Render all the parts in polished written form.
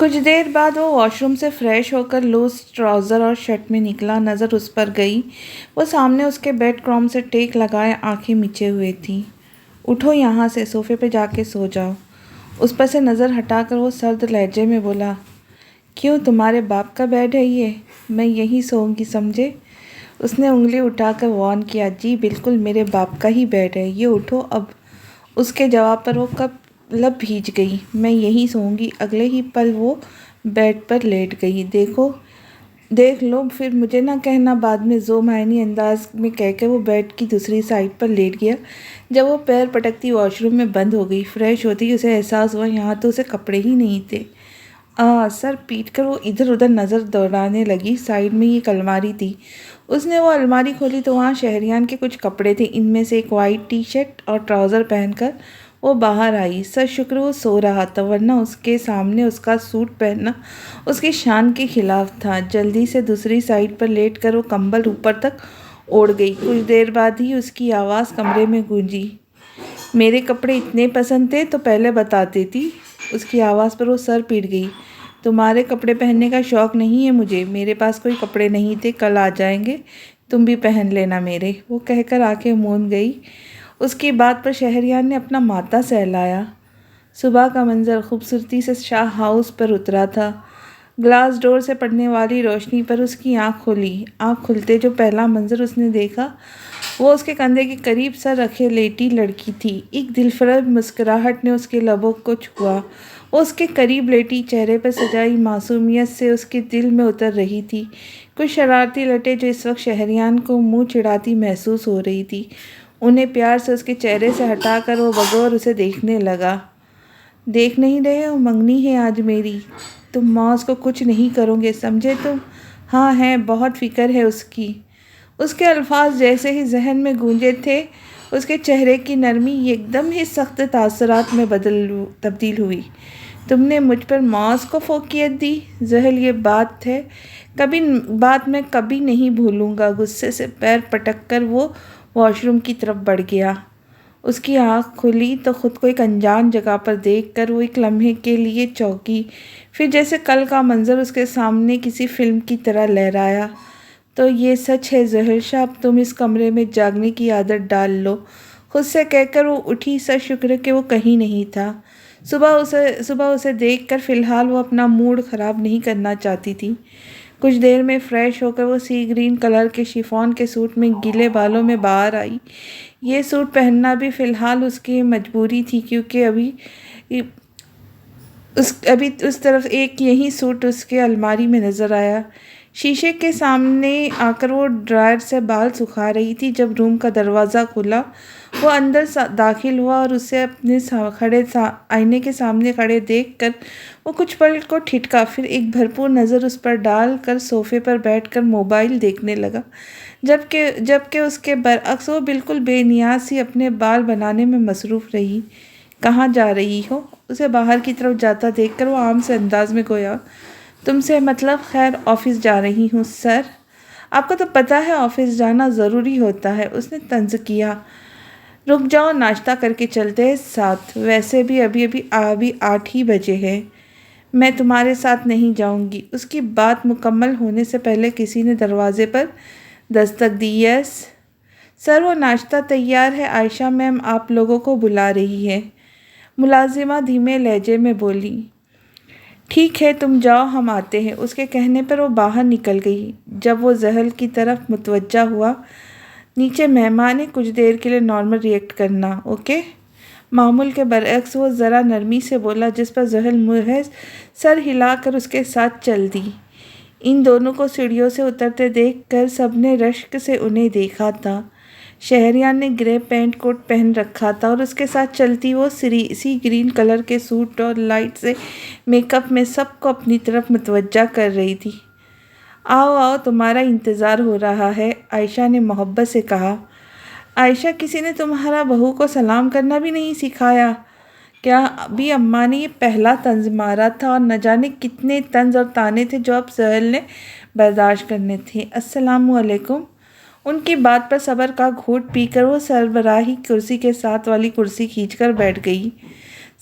کچھ دیر بعد وہ واش روم سے فریش ہو کر لوز ٹراؤزر اور شرٹ میں نکلا۔ نظر اس پر گئی۔ وہ سامنے اس کے بیڈ کروم سے ٹیک لگائے آنکھیں مچے ہوئے تھی۔ اٹھو یہاں سے، صوفے پہ جا کے سو جاؤ۔ اس پر سے نظر ہٹا کر وہ سرد لہجے میں بولا، کیوں تمہارے باپ کا بیڈ ہے یہ؟ میں یہیں سوؤں گی سمجھے؟ اس نے انگلی اٹھا کر وارن کیا، جی بالکل میرے باپ کا ہی بیڈ ہے، یہ اٹھو اب۔ اس کے جواب پر وہ لب بھیج گئی، میں یہیں سوؤں گی۔ اگلے ہی پل وہ بیڈ پر لیٹ گئی۔ دیکھ لو پھر مجھے نہ کہنا بعد میں، ذو معنی انداز میں کہہ کر وہ بیڈ کی دوسری سائڈ پر لیٹ گیا۔ جب وہ پیر پٹکتی واش روم میں بند ہو گئی، فریش ہوتی اسے احساس ہوا یہاں تو اسے کپڑے ہی نہیں تھے۔ سر پیٹ کر وہ ادھر ادھر نظر دوڑانے لگی۔ سائڈ میں ایک الماری تھی۔ اس نے وہ الماری کھولی تو وہاں شہریان کے کچھ کپڑے تھے۔ ان میں سے ایک وائٹ ٹی شرٹ اور ٹراؤزر پہن کر وہ باہر آئی۔ سر شکر وہ سو رہا تھا، ورنہ اس کے سامنے اس کا سوٹ پہننا اس کی شان کے خلاف تھا۔ جلدی سے دوسری سائڈ پر لیٹ کر وہ کمبل اوپر تک اوڑھ گئی۔ کچھ دیر بعد ہی اس کی آواز کمرے میں گونجی، میرے کپڑے اتنے پسند تھے تو پہلے بتا دیتی۔ اس کی آواز پر وہ سر پیٹ گئی، تمہارے کپڑے پہننے کا شوق نہیں ہے مجھے، میرے پاس کوئی کپڑے نہیں تھے، کل آ جائیں گے تم بھی پہن لینا میرے، وہ کہہ کر آنکھیں موند گئی۔ اس کی بات پر شہریان نے اپنا ماتھا سہلایا۔ صبح کا منظر خوبصورتی سے شاہ ہاؤس پر اترا تھا۔ گلاس ڈور سے پڑنے والی روشنی پر اس کی آنکھ کھلی۔ آنکھ کھلتے جو پہلا منظر اس نے دیکھا وہ اس کے کندھے کے قریب سر رکھے لیٹی لڑکی تھی۔ ایک دلفریب مسکراہٹ نے اس کے لبوں کو چھوا۔ وہ اس کے قریب لیٹی، چہرے پر سجائی معصومیت سے اس کے دل میں اتر رہی تھی۔ کچھ شرارتی لٹیں جو اس وقت شہریان کو منہ چڑھاتی محسوس ہو رہی تھی، انہیں پیار سے اس کے چہرے سے ہٹا کر وہ بغور اسے دیکھنے لگا۔ دیکھ نہیں رہے ہو، منگنی ہے آج میری، تم معاذ کو کچھ نہیں کرو گے سمجھے تم؟ ہاں ہے، بہت فکر ہے اس کی۔ اس کے الفاظ جیسے ہی ذہن میں گونجے تھے، اس کے چہرے کی نرمی ایک دم ہی سخت تاثرات میں تبدیل ہوئی۔ تم نے مجھ پر معاذ کو فوقیت دی، ذہل، یہ بات میں کبھی نہیں بھولوں گا۔ غصے سے پیر پٹک کر وہ واش روم کی طرف بڑھ گیا۔ اس کی آنکھ کھلی تو خود کو ایک انجان جگہ پر دیکھ کر وہ ایک لمحے کے لیے چونکی، پھر جیسے کل کا منظر اس کے سامنے کسی فلم کی طرح لہرایا۔ تو یہ سچ ہے ذہل شاہ، اب تم اس کمرے میں جاگنے کی عادت ڈال لو، خود سے کہہ کر وہ اٹھی۔ سر شکر کہ وہ کہیں نہیں تھا۔ صبح اسے دیکھ کر فی الحال وہ اپنا موڈ خراب نہیں کرنا چاہتی تھی۔ کچھ دیر میں فریش ہو کر وہ سی گرین کلر کے شفون کے سوٹ میں گیلے بالوں میں باہر آئی۔ یہ سوٹ پہننا بھی فی الحال اس کی مجبوری تھی، کیونکہ ابھی اس طرف ایک یہی سوٹ اس کے الماری میں نظر آیا۔ شیشے کے سامنے آ کر وہ ڈرائر سے بال سکھا رہی تھی جب روم کا دروازہ کھلا۔ وہ اندر داخل ہوا اور اسے اپنے آئینے کے سامنے کھڑے دیکھ کر وہ کچھ پل کو ٹھٹکا، پھر ایک بھرپور نظر اس پر ڈال کر صوفے پر بیٹھ کر موبائل دیکھنے لگا، جبکہ اس کے برعکس وہ بالکل بے نیاز سی اپنے بال بنانے میں مصروف رہی۔ کہاں جا رہی ہو؟ اسے باہر کی طرف جاتا دیکھ کر وہ عام سے انداز میں گویا، تم سے مطلب؟ خیر آفس جا رہی ہوں سر۔ آپ کو تو پتہ ہے آفس جانا ضروری ہوتا ہے، اس نے طنز کیا۔ رک جاؤ، ناشتہ کر کے چلتے ہیں ساتھ، ویسے بھی ابھی 8 ہی بجے ہیں۔ میں تمہارے ساتھ نہیں جاؤں گی۔ اس کی بات مکمل ہونے سے پہلے کسی نے دروازے پر دستک دی۔ یس سر، وہ ناشتہ تیار ہے، عائشہ میم آپ لوگوں کو بلا رہی ہے، ملازمہ دھیمے لہجے میں بولی۔ ٹھیک ہے تم جاؤ، ہم آتے ہیں۔ اس کے کہنے پر وہ باہر نکل گئی۔ جب وہ ذہل کی طرف متوجہ ہوا، نیچے مہمان ہے، کچھ دیر کے لیے نارمل ریئیکٹ کرنا، اوکے؟ معمول کے برعکس وہ ذرا نرمی سے بولا، جس پر ذہل محض سر ہلا کر اس کے ساتھ چل دی۔ ان دونوں کو سیڑھیوں سے اترتے دیکھ کر سب نے رشک سے انہیں دیکھا تھا۔ شہریان نے گرے پینٹ کوٹ پہن رکھا تھا اور اس کے ساتھ چلتی وہ سی گرین کلر کے سوٹ اور لائٹ سے میک اپ میں سب کو اپنی طرف متوجہ کر رہی تھی۔ آؤ آؤ، تمہارا انتظار ہو رہا ہے، عائشہ نے محبت سے کہا۔ عائشہ، کسی نے تمہارا بہو کو سلام کرنا بھی نہیں سکھایا کیا؟ ابھی اماں نے یہ پہلا طنز مارا تھا اور نہ جانے کتنے طنز اور طعنے تھے جو اب ذہل نے برداشت کرنے تھے۔ السلام علیکم۔ ان کی بات پر صبر کا گھونٹ پی کر وہ سربراہی کرسی کے ساتھ والی کرسی کھینچ کر بیٹھ گئی۔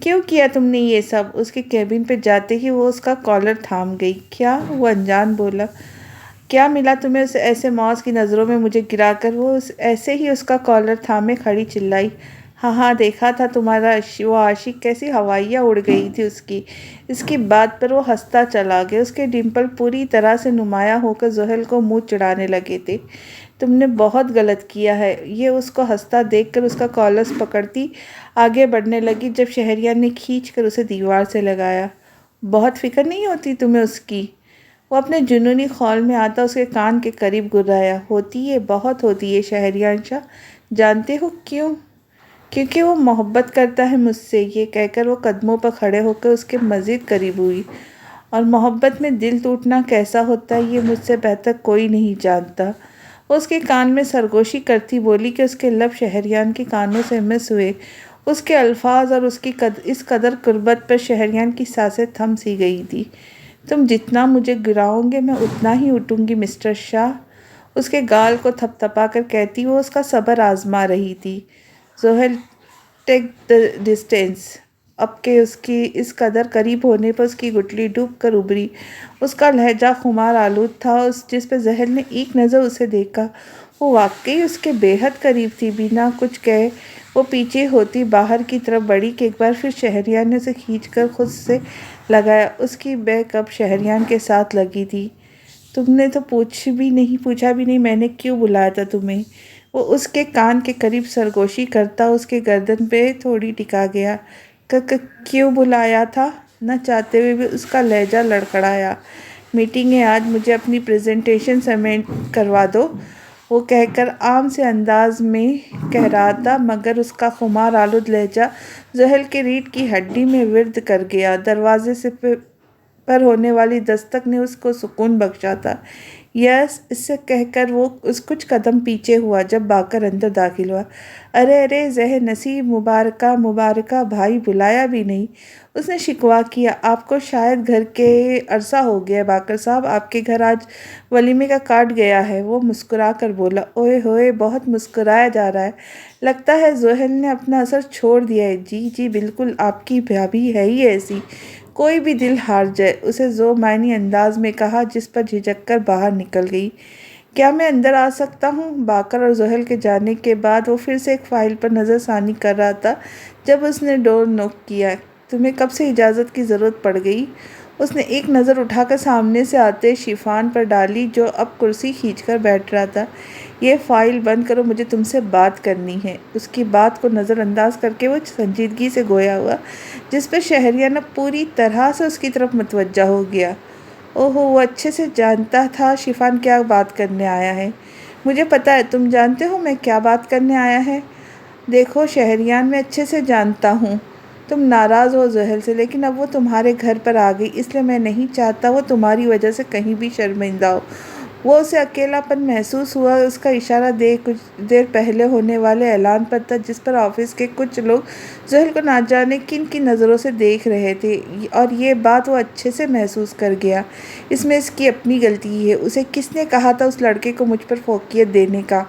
کیوں کیا تم نے یہ سب؟ اس کے کیبن پہ جاتے ہی وہ اس کا کالر تھام گئی۔ کیا؟ وہ انجان بولا۔ کیا ملا تمہیں اس ایسے موز کی نظروں میں مجھے گرا کر؟ وہ ایسے ہی اس کا کالر تھامے کھڑی چلائی۔ ہاں ہاں، دیکھا تھا تمہارا وہ عاشق، کیسی ہوائیاں اڑ گئی تھی اس کی۔ اس کی بات پر وہ ہنستا چلا گیا۔ اس کے ڈمپل پوری طرح سے نمایاں ہو کر زحل کو منہ چڑھانے لگے تھے۔ تم نے بہت غلط کیا ہے، یہ اس کو ہنستا دیکھ کر اس کا کالرز پکڑتی آگے بڑھنے لگی جب شہریار نے کھینچ کر اسے دیوار سے لگایا۔ بہت فکر نہیں ہوتی تمہیں اس کی؟ وہ اپنے جنونی خول میں آتا اس کے کان کے قریب گرایا۔ ہوتی ہے، بہت ہوتی ہے شہریار شاہ۔ جانتے ہو کیوں؟ کیونکہ وہ محبت کرتا ہے مجھ سے۔ یہ کہہ کر وہ قدموں پر کھڑے ہو کر اس کے مزید قریب ہوئی۔ اور محبت میں دل ٹوٹنا کیسا ہوتا ہے یہ مجھ سے بہتر کوئی نہیں جانتا۔ وہ اس کے کان میں سرگوشی کرتی بولی کہ اس کے لب شہریان کے کانوں سے مس ہوئے۔ اس کے الفاظ اور اس قدر قربت پر شہریان کی سانسیں تھم سی گئی تھی۔ تم جتنا مجھے گراؤ گے میں اتنا ہی اٹھوں گی مسٹر شاہ، اس کے گال کو تھپ تھپا کر کہتی وہ اس کا صبر آزما رہی تھی۔ زحل ٹیک دا ڈسٹینس۔ اب کہ اس کی اس قدر قریب ہونے پر اس کی گٹلی ڈوب کر ابھری۔ اس کا لہجہ خمار آلود تھا۔ جس پہ زحل نے ایک نظر اسے دیکھا وہ واقعی اس کے بے حد قریب تھی۔ بنا کچھ کہے وہ پیچھے ہوتی باہر کی طرف بڑھی کہ ایک بار پھر شہریان نے اسے کھینچ کر خود سے لگایا۔ اس کی بیک اب شہریان کے ساتھ لگی تھی۔ تم نے تو پوچھا بھی نہیں میں نے کیوں بلایا تھا تمہیں؟ وہ اس کے کان کے قریب سرگوشی کرتا اس کے گردن پہ تھوڑی ٹکا گیا۔ کیوں بلایا تھا؟ نہ چاہتے ہوئے بھی اس کا لہجہ لڑکھڑایا۔ میٹنگ ہے آج، مجھے اپنی پریزنٹیشن سبمٹ کروا دو، وہ کہہ کر عام سے انداز میں کہہ رہا تھا، مگر اس کا خمار آلود لہجہ زحل کے ریڑھ کی ہڈی میں ورد کر گیا۔ دروازے سے پر ہونے والی دستک نے اس کو سکون بخشا تھا۔ یس، اس سے کہہ کر وہ کچھ قدم پیچھے ہوا جب باقر اندر داخل ہوا۔ ارے زہر نصیب، مبارکہ بھائی، بلایا بھی نہیں، اس نے شکوہ کیا۔ آپ کو شاید گھر کے عرصہ ہو گیا ہے باقر صاحب، آپ کے گھر آج ولیمے کا کارڈ گیا ہے، وہ مسکرا کر بولا۔ اوئے ہوئے، بہت مسکرایا جا رہا ہے، لگتا ہے زحل نے اپنا اثر چھوڑ دیا ہے۔ جی بالکل، آپ کی بھابھی ہے ہی ایسی، کوئی بھی دل ہار جائے، اسے ذو معنی انداز میں کہا جس پر جھجک کر باہر نکل گئی۔ کیا میں اندر آ سکتا ہوں؟ باقر اور زحل کے جانے کے بعد وہ پھر سے ایک فائل پر نظر ثانی کر رہا تھا جب اس نے ڈور نوک کیا۔ تمہیں کب سے اجازت کی ضرورت پڑ گئی؟ اس نے ایک نظر اٹھا کر سامنے سے آتے شیفان پر ڈالی جو اب کرسی کھینچ کر بیٹھ رہا تھا۔ یہ فائل بند کرو، مجھے تم سے بات کرنی ہے۔ اس کی بات کو نظر انداز کر کے وہ سنجیدگی سے گویا ہوا جس پر شہریار اب پوری طرح سے اس کی طرف متوجہ ہو گیا۔ اوہو، وہ اچھے سے جانتا تھا شیفان کیا بات کرنے آیا ہے۔ مجھے پتا ہے، تم جانتے ہو میں کیا بات کرنے آیا ہے؟ دیکھو شہریار، میں اچھے سے جانتا ہوں تم ناراض ہو زحل سے، لیکن اب وہ تمہارے گھر پر آ گئی، اس لیے میں نہیں چاہتا وہ تمہاری وجہ سے کہیں بھی شرمندہ ہو۔ وہ اسے اکیلا پن محسوس ہوا۔ اس کا اشارہ کچھ دیر پہلے ہونے والے اعلان پر تھا جس پر آفس کے کچھ لوگ زحل کو نہ جانے کن کی نظروں سے دیکھ رہے تھے، اور یہ بات وہ اچھے سے محسوس کر گیا۔ اس میں اس کی اپنی غلطی ہے۔ اسے کس نے کہا تھا اس لڑکے کو مجھ پر فوقیت دینے کا؟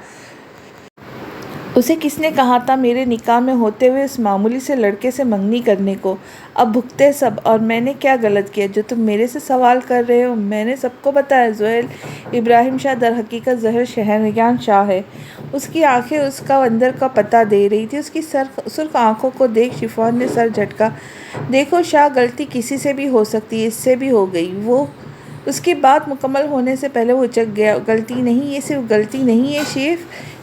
اسے کس نے کہا تھا میرے نکاح میں ہوتے ہوئے اس معمولی سے لڑکے سے منگنی کرنے کو؟ اب بھگتے سب۔ اور میں نے کیا غلط کیا جو تم میرے سے سوال کر رہے ہو؟ میں نے سب کو بتایا۔ زحل ابراہیم شاہ در حقیقت زحل شہریار شاہ ہے۔ اس کی آنکھیں اس کا اندر کا پتہ دے رہی تھی۔ اس کی سرخ آنکھوں کو دیکھ شیفان نے سر جھٹکا۔ دیکھو شاہ، غلطی کسی سے بھی ہو سکتی ہے، اس سے بھی ہو گئی۔ اس کی بات مکمل ہونے سے پہلے وہ اچک گیا۔ غلطی نہیں، یہ صرف غلطی نہیں ہے شیف،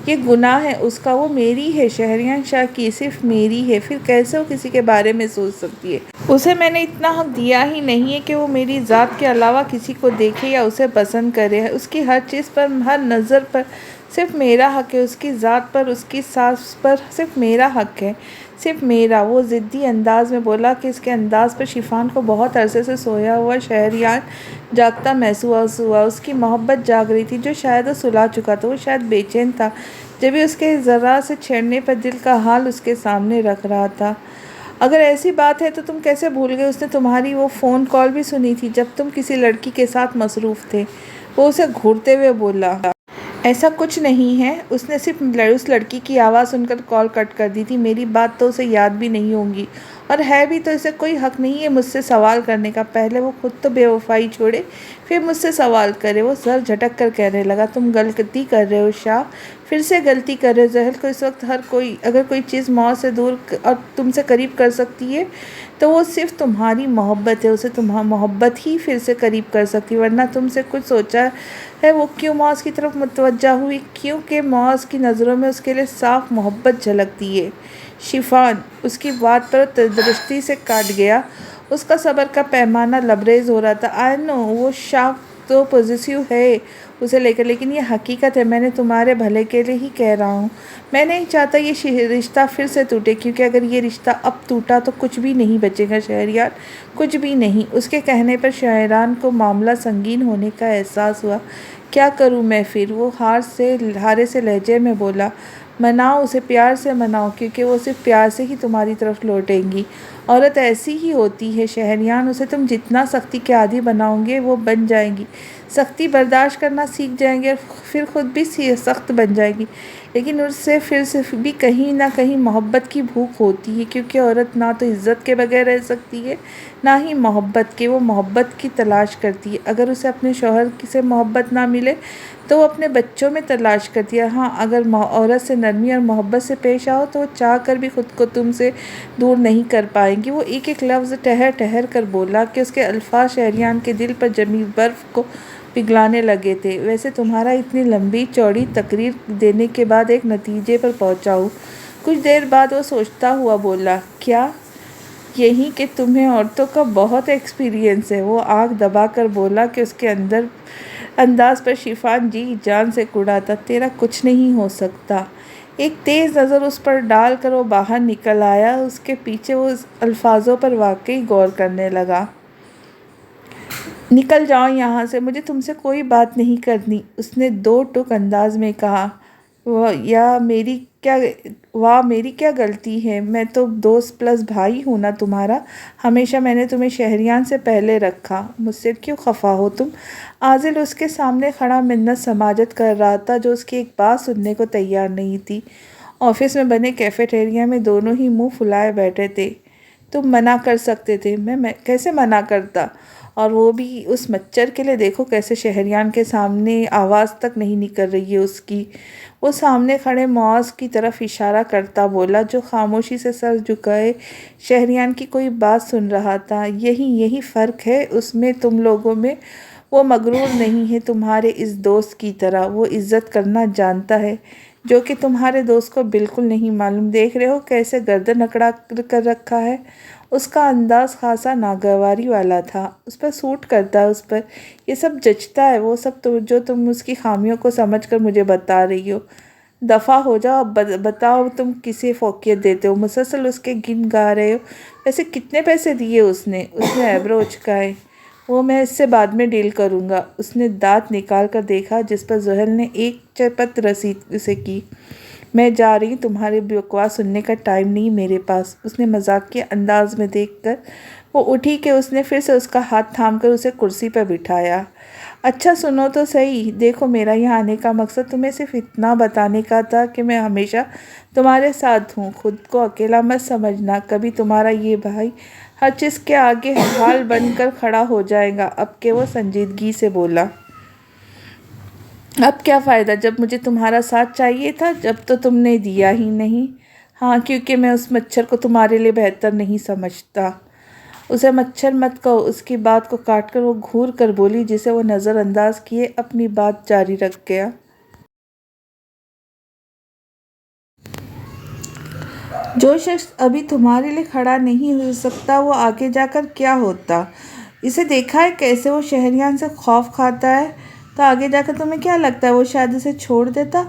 یہ گناہ ہے اس کا۔ وہ میری ہے، شہریار شاہ کی، صرف میری ہے، پھر کیسے وہ کسی کے بارے میں سوچ سکتی ہے؟ اسے میں نے اتنا حق دیا ہی نہیں ہے کہ وہ میری ذات کے علاوہ کسی کو دیکھے یا اسے پسند کرے۔ اس کی ہر چیز پر، ہر نظر پر صرف میرا حق ہے، اس کی ذات پر، اس کی سانس پر صرف میرا حق ہے، صرف میرا۔ وہ ضدی انداز میں بولا کہ اس کے انداز پر شیفان کو بہت عرصے سے سویا ہوا شہریار جاگتا محسوس ہوا۔ اس کی محبت جاگ رہی تھی جو شاید وہ سلا چکا تھا۔ وہ شاید بے چین تھا جبھی اس کے ذرا سے چھیڑنے پر دل کا حال اس کے سامنے رکھ رہا تھا۔ اگر ایسی بات ہے تو تم کیسے بھول گئے؟ اس نے تمہاری وہ فون کال بھی سنی تھی جب تم کسی لڑکی کے ساتھ مصروف تھے، وہ اسے گھورتے ہوئے بولا۔ ایسا کچھ نہیں ہے، اس نے صرف اس لڑکی کی آواز سن کر کال کٹ کر دی تھی، میری بات تو اسے یاد بھی نہیں ہوگی، اور ہے بھی تو اسے کوئی حق نہیں ہے مجھ سے سوال کرنے کا۔ پہلے وہ خود تو بے وفائی چھوڑے، پھر مجھ سے سوال کرے۔ وہ سر جھٹک کر کہنے لگا، تم غلطی کر رہے ہو شاہ، پھر سے غلطی کر رہے ہو۔ زحل کو اس وقت اگر کوئی چیز موت سے دور اور تم سے قریب کر سکتی ہے تو وہ صرف تمہاری محبت ہے۔ اسے تمہاری محبت ہی پھر سے قریب کر سکتی ہے، ورنہ تم سے کچھ سوچا ہے وہ کیوں معاذ کی طرف متوجہ ہوئی؟ کیونکہ معاذ کی نظروں میں اس کے لیے صاف محبت جھلکتی ہے۔ شیفان اس کی بات پر تندرستی سے کاٹ گیا۔ اس کا صبر کا پیمانہ لبریز ہو رہا تھا۔ آئی نو وہ شاہ تو پوزیسو ہے اسے لے کر، لیکن یہ حقیقت ہے، میں نے تمہارے بھلے کے لیے ہی کہہ رہا ہوں۔ میں نہیں چاہتا یہ رشتہ پھر سے ٹوٹے، کیونکہ اگر یہ رشتہ اب ٹوٹا تو کچھ بھی نہیں بچے گا شہریار، کچھ بھی نہیں۔ اس کے کہنے پر شہریار کو معاملہ سنگین ہونے کا احساس ہوا۔ کیا کروں میں پھر؟ وہ ہارے سے لہجے میں بولا۔ مناؤ اسے، پیار سے مناؤ، کیونکہ وہ صرف پیار سے ہی تمہاری طرف لوٹیں گی۔ عورت ایسی ہی ہوتی ہے شہریار، اسے تم جتنا سختی کے عادی بناؤ گے وہ بن جائے گی، سختی برداشت کرنا سیکھ جائیں گے اور پھر خود بھی سخت بن جائے گی۔ لیکن اس سے پھر سے بھی کہیں نہ کہیں محبت کی بھوک ہوتی ہے، کیونکہ عورت نہ تو عزت کے بغیر رہ سکتی ہے نہ ہی محبت کے۔ وہ محبت کی تلاش کرتی ہے، اگر اسے اپنے شوہر سے محبت نہ ملے تو وہ اپنے بچوں میں تلاش کرتی ہے۔ ہاں، اگر عورت سے نرمی اور محبت سے پیش آؤ تو وہ چاہ کر بھی خود کو تم سے دور نہیں کر پائیں گی۔ وہ ایک ایک لفظ ٹھہر کر بولا کہ اس کے الفاظ شہریار کے دل پر جمی برف کو پگھلانے لگے تھے۔ ویسے تمہارا اتنی لمبی چوڑی تقریر دینے کے بعد ایک نتیجے پر پہنچا ہوں۔ کچھ دیر بعد وہ سوچتا ہوا بولا، کیا؟ یہی کہ تمہیں عورتوں کا بہت ایکسپیرینس ہے۔ وہ آنکھ دبا کر بولا کہ اس کے انداز پر شیفان جی جان سے کڑا تھا۔ تیرا کچھ نہیں ہو سکتا۔ ایک تیز نظر اس پر ڈال کر وہ باہر نکل آیا۔ اس کے پیچھے وہ الفاظوں پر واقعی غور کرنے لگا۔ نکل جاؤ یہاں سے، مجھے تم سے کوئی بات نہیں کرنی، اس نے دو ٹوک انداز میں کہا۔ واہ میری کیا غلطی ہے؟ میں تو دوست پلس بھائی ہوں نا تمہارا، ہمیشہ میں نے تمہیں شہریار سے پہلے رکھا، مجھ سے کیوں خفا ہو تم؟ عادل اس کے سامنے کھڑا منت سماجت کر رہا تھا، جو اس کی ایک بات سننے کو تیار نہیں تھی۔ آفس میں بنے کیفیٹیریا میں دونوں ہی منہ پھلائے بیٹھے تھے۔ تم منع کر سکتے تھے، میں کیسے منع کرتا؟ اور وہ بھی اس مچھر کے لیے؟ دیکھو کیسے شہریار کے سامنے آواز تک نہیں نکل رہی ہے اس کی۔ وہ سامنے کھڑے معاذ کی طرف اشارہ کرتا بولا، جو خاموشی سے سر جھکائے شہریار کی کوئی بات سن رہا تھا۔ یہی فرق ہے اس میں تم لوگوں میں۔ وہ مغرور نہیں ہے تمہارے اس دوست کی طرح، وہ عزت کرنا جانتا ہے، جو کہ تمہارے دوست کو بالکل نہیں معلوم۔ دیکھ رہے ہو کیسے گردن اکڑا کر رکھا ہے؟ اس کا انداز خاصا ناگواری والا تھا، اس پر سوٹ کرتا ہے، اس پر یہ سب جچتا ہے، وہ سب جو تم اس کی خامیوں کو سمجھ کر مجھے بتا رہی ہو۔ دفع ہو جاؤ، بتاؤ تم کسے فوقیت دیتے ہو؟ مسلسل اس کے گن گا رہے ہو۔ ویسے کتنے پیسے دیے اس نے ایبرو اچکائے۔ وہ میں اس سے بعد میں ڈیل کروں گا۔ اس نے دانت نکال کر دیکھا، جس پر زحل نے ایک چپت رسید اسے کی۔ میں جا رہی ہوں، تمہاری بکواس سننے کا ٹائم نہیں میرے پاس۔ اس نے مذاقیہ انداز میں دیکھ کر وہ اٹھی کہ اس نے پھر سے اس کا ہاتھ تھام کر اسے کرسی پر بٹھایا۔ اچھا سنو تو صحیح، دیکھو میرا یہاں آنے کا مقصد تمہیں صرف اتنا بتانے کا تھا کہ میں ہمیشہ تمہارے ساتھ ہوں، خود کو اکیلا مت سمجھنا۔ کبھی تمہارا یہ بھائی ہر چیز کے آگے حال بن کر کھڑا ہو جائے گا۔ اب کہ وہ سنجیدگی سے بولا، اب کیا فائدہ؟ جب مجھے تمہارا ساتھ چاہیے تھا، جب تو تم نے دیا ہی نہیں۔ ہاں، کیونکہ میں اس مچھر کو تمہارے لیے بہتر نہیں سمجھتا۔ اسے مچھر مت کہو، اس کی بات کو کاٹ کر وہ گھور کر بولی، جسے وہ نظر انداز کیے اپنی بات جاری رکھ گیا۔ جو شخص ابھی تمہارے لیے کھڑا نہیں ہو سکتا، وہ آگے جا کر کیا ہوتا؟ اسے دیکھا ہے کیسے وہ شہریار سے خوف کھاتا ہے، تو آگے جا کر تمہیں کیا لگتا ہے وہ شاید اسے چھوڑ دیتا؟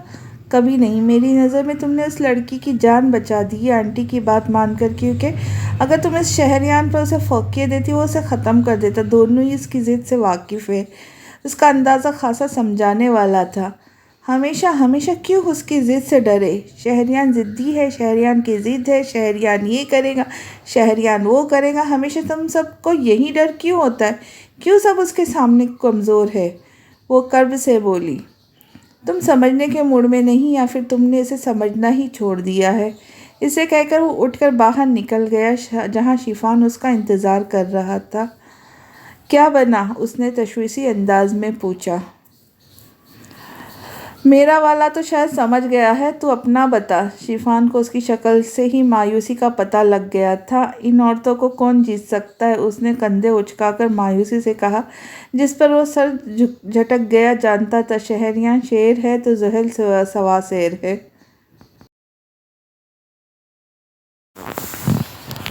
کبھی نہیں۔ میری نظر میں تم نے اس لڑکی کی جان بچا دی ہے آنٹی کی بات مان کر، کیونکہ اگر تم اس شہریار پر اسے فوقیت دیتی وہ اسے ختم کر دیتا۔ دونوں ہی اس کی ضد سے واقف ہے۔ اس کا اندازہ خاصا سمجھانے والا تھا۔ ہمیشہ کیوں اس کی ضد سے ڈرے؟ شہریار ضدی ہے، شہریار کی ضد ہے، شہریار یہ کرے گا، شہریار وہ کرے گا، ہمیشہ تم سب کو یہی ڈر کیوں ہوتا ہے؟ کیوں سب اس کے سامنے کمزور ہے؟ وہ کرب سے بولی۔ تم سمجھنے کے موڈ میں نہیں، یا پھر تم نے اسے سمجھنا ہی چھوڑ دیا ہے؟ اسے کہہ کر وہ اٹھ کر باہر نکل گیا جہاں شیفان اس کا انتظار کر رہا تھا۔ کیا بنا؟ اس نے تشویشی انداز میں پوچھا۔ میرا والا تو شاید سمجھ گیا ہے، تو اپنا بتا۔ شیفان کو اس کی شکل سے ہی مایوسی کا پتہ لگ گیا تھا۔ ان عورتوں کو کون جیت سکتا ہے؟ اس نے کندھے اچکا کر مایوسی سے کہا، جس پر وہ سر جھٹک گیا۔ جانتا تھا شہریار شیر ہے تو زحل سوا شیر ہے۔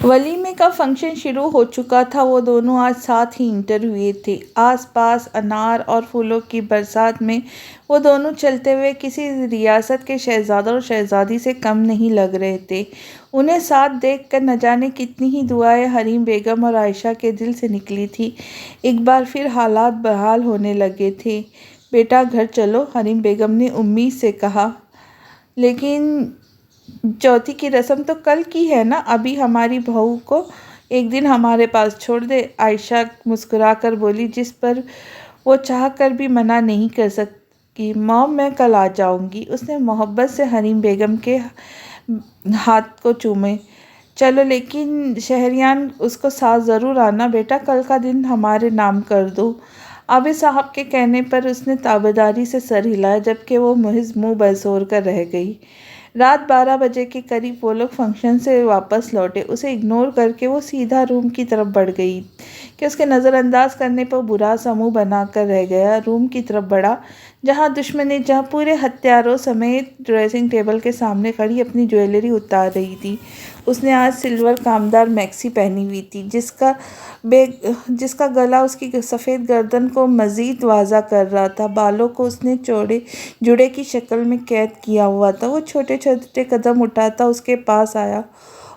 ولیمے کا فنکشن شروع ہو چکا تھا۔ وہ دونوں آج ساتھ ہی انٹر ہوئے تھے۔ آس پاس انار اور پھولوں کی برسات میں وہ دونوں چلتے ہوئے کسی ریاست کے شہزادہ اور شہزادی سے کم نہیں لگ رہے تھے۔ انہیں ساتھ دیکھ کر نہ جانے کتنی ہی دعائیں حریم بیگم اور عائشہ کے دل سے نکلی تھیں۔ ایک بار پھر حالات بحال ہونے لگے تھے۔ بیٹا گھر چلو، حریم بیگم نے امید سے کہا۔ لیکن چوتھی کی رسم تو کل کی ہے نا، ابھی ہماری بہو کو ایک دن ہمارے پاس چھوڑ دے، عائشہ مسکرا کر بولی، جس پر وہ چاہ کر بھی منع نہیں کر سکی۔ مام میں کل آ جاؤں گی۔ اس نے محبت سے حریم بیگم کے ہاتھ کو چومے۔ چلو لیکن شہریار اس کے ساتھ ضرور آنا بیٹا، کل کا دن ہمارے نام کر دو۔ عابد صاحب کے کہنے پر اس نے تابعداری سے سر ہلایا، جبکہ وہ محض منہ بسور کر رہ گئی۔ رات 12 بجے کے قریب وہ لوگ فنکشن سے واپس لوٹے۔ اسے اگنور کر کے وہ سیدھا روم کی طرف بڑھ گئی کہ اس کے نظر انداز کرنے پر برا سا منہ بنا کر رہ گیا۔ روم کی طرف بڑھا جہاں دشمنی جہاں پورے ہتھیاروں سمیت ڈریسنگ ٹیبل کے سامنے کھڑی اپنی جویلری اتار رہی تھی۔ اس نے آج سلور کامدار میکسی پہنی ہوئی تھی، جس کا گلا اس کی سفید گردن کو مزید واضح کر رہا تھا۔ بالوں کو اس نے جوڑے کی شکل میں قید کیا ہوا تھا۔ وہ چھوٹے چھوٹے قدم اٹھاتا اس کے پاس آیا۔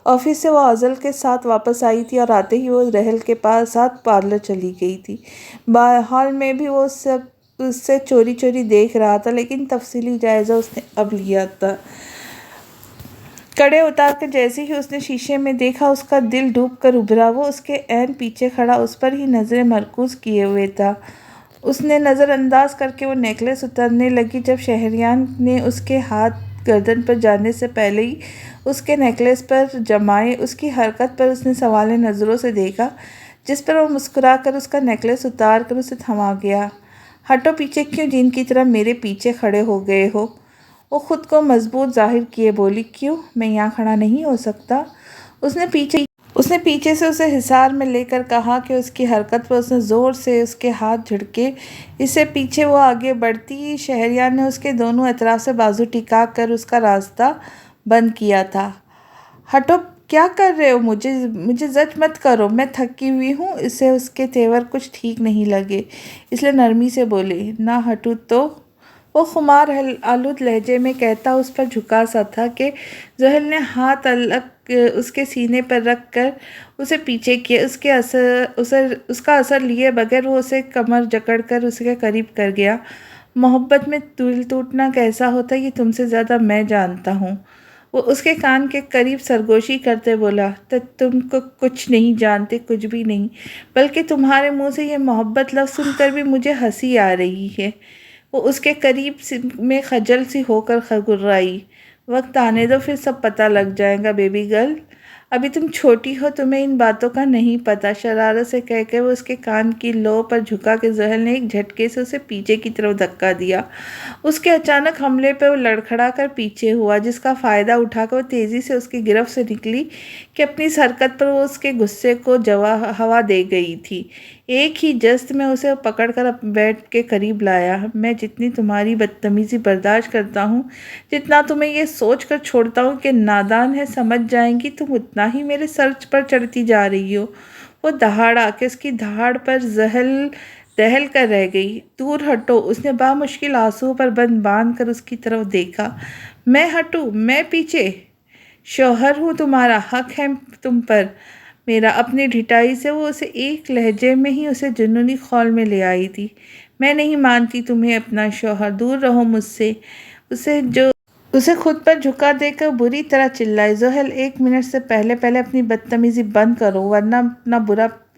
آفس سے وہ ازل کے ساتھ واپس آئی تھی اور آتے ہی وہ رحل کے ساتھ پارلر چلی گئی تھی۔ ہال میں بھی وہ اس سے چوری چوری دیکھ رہا تھا، لیکن تفصیلی جائزہ اس نے اب لیا تھا۔ کڑے اتار کر جیسے ہی اس نے شیشے میں دیکھا، اس کا دل ڈوب کر ابھرا۔ وہ اس کے عین پیچھے کھڑا اس پر ہی نظریں مرکوز کیے ہوئے تھا۔ اس نے نظر انداز کر کے وہ نیکلس اتارنے لگی جب شہریار نے اس کے ہاتھ گردن پر جانے سے پہلے ہی اس کے نیکلس پر جمائے۔ اس کی حرکت پر اس نے سوالے نظروں سے دیکھا، جس پر وہ مسکرا کر اس کا نیکلس اتار کر اسے تھما گیا۔ ہٹو پیچھے، کیوں جن کی طرح میرے پیچھے کھڑے ہو گئے ہو؟ وہ خود کو مضبوط ظاہر کیے بولی۔ کیوں؟ میں یہاں کھڑا نہیں ہو سکتا؟ اس نے پیچھے سے اسے حصار میں لے کر کہا کہ اس کی حرکت پر اس نے زور سے اس کے ہاتھ جھٹکے۔ اس سے پیچھے وہ آگے بڑھتی، شہریار نے اس کے دونوں اطراف سے بازو ٹکا کر اس کا راستہ بند کیا تھا۔ ہٹو، کیا کر رہے ہو؟ مجھے زج مت کرو، میں تھکی ہوئی ہوں۔ اسے اس کے تیور کچھ ٹھیک نہیں لگے، اس لیے نرمی سے بولی، نہ ہٹوں تو؟ وہ خمار آلود لہجے میں کہتا اس پر جھکا سا تھا کہ زحل نے ہاتھ الگ اس کے سینے پر رکھ کر اسے پیچھے کیا۔ اس کا اثر لیے بغیر وہ اسے کمر جکڑ کر اس کے قریب کر گیا۔ محبت میں دل ٹوٹنا کیسا ہوتا ہے یہ تم سے زیادہ میں جانتا ہوں، وہ اس کے کان کے قریب سرگوشی کرتے بولا۔ تم کو کچھ نہیں جانتے، کچھ بھی نہیں، بلکہ تمہارے منہ سے یہ محبت لفظ سن کر بھی مجھے ہنسی آ رہی ہے۔ وہ اس کے قریب میں خجل سی ہو کر گھبرائی۔ وقت آنے دو، پھر سب پتہ لگ جائے گا بیبی گرل، ابھی تم چھوٹی ہو، تمہیں ان باتوں کا نہیں پتہ۔ شرارت سے کہہ کے وہ اس کے کان کی لو پر جھکا کہ زحل نے ایک جھٹکے سے اسے پیچھے کی طرف دھکا دیا۔ اس کے اچانک حملے پہ وہ لڑکھڑا کر پیچھے ہوا، جس کا فائدہ اٹھا کر وہ تیزی سے اس کی گرفت سے نکلی کہ اپنی اس حرکت پر وہ اس کے غصے کو ہوا دے گئی تھی۔ ایک ہی جست میں اسے پکڑ کر بیڈ کے قریب لایا۔ میں جتنی تمہاری بدتمیزی برداشت کرتا ہوں، جتنا تمہیں یہ سوچ کر چھوڑتا ہوں کہ نادان ہے سمجھ جائیں گی، تم اتنا ہی میرے سر پر چڑھتی جا رہی ہو۔ وہ دہاڑا کہ اس کی دھاڑ پر زحل دہل کر رہ گئی۔ دور ہٹو، اس نے بامشکل آنسوؤں پر باندھ کر اس کی طرف دیکھا۔ میں ہٹوں؟ میں پیچھے؟ شوہر ہوں تمہارا، حق ہے تم پر میرا۔ اپنی ڈھٹائی سے وہ اسے ایک لہجے میں ہی اسے جنونی خول میں لے آئی تھی۔ میں نہیں مانتی تمہیں اپنا شوہر، دور رہو مجھ سے۔ اسے خود پر جھکا دے کر بری طرح چلائی۔ زحل، 1 منٹ سے پہلے اپنی بدتمیزی بند کرو، ورنہ اپنا برا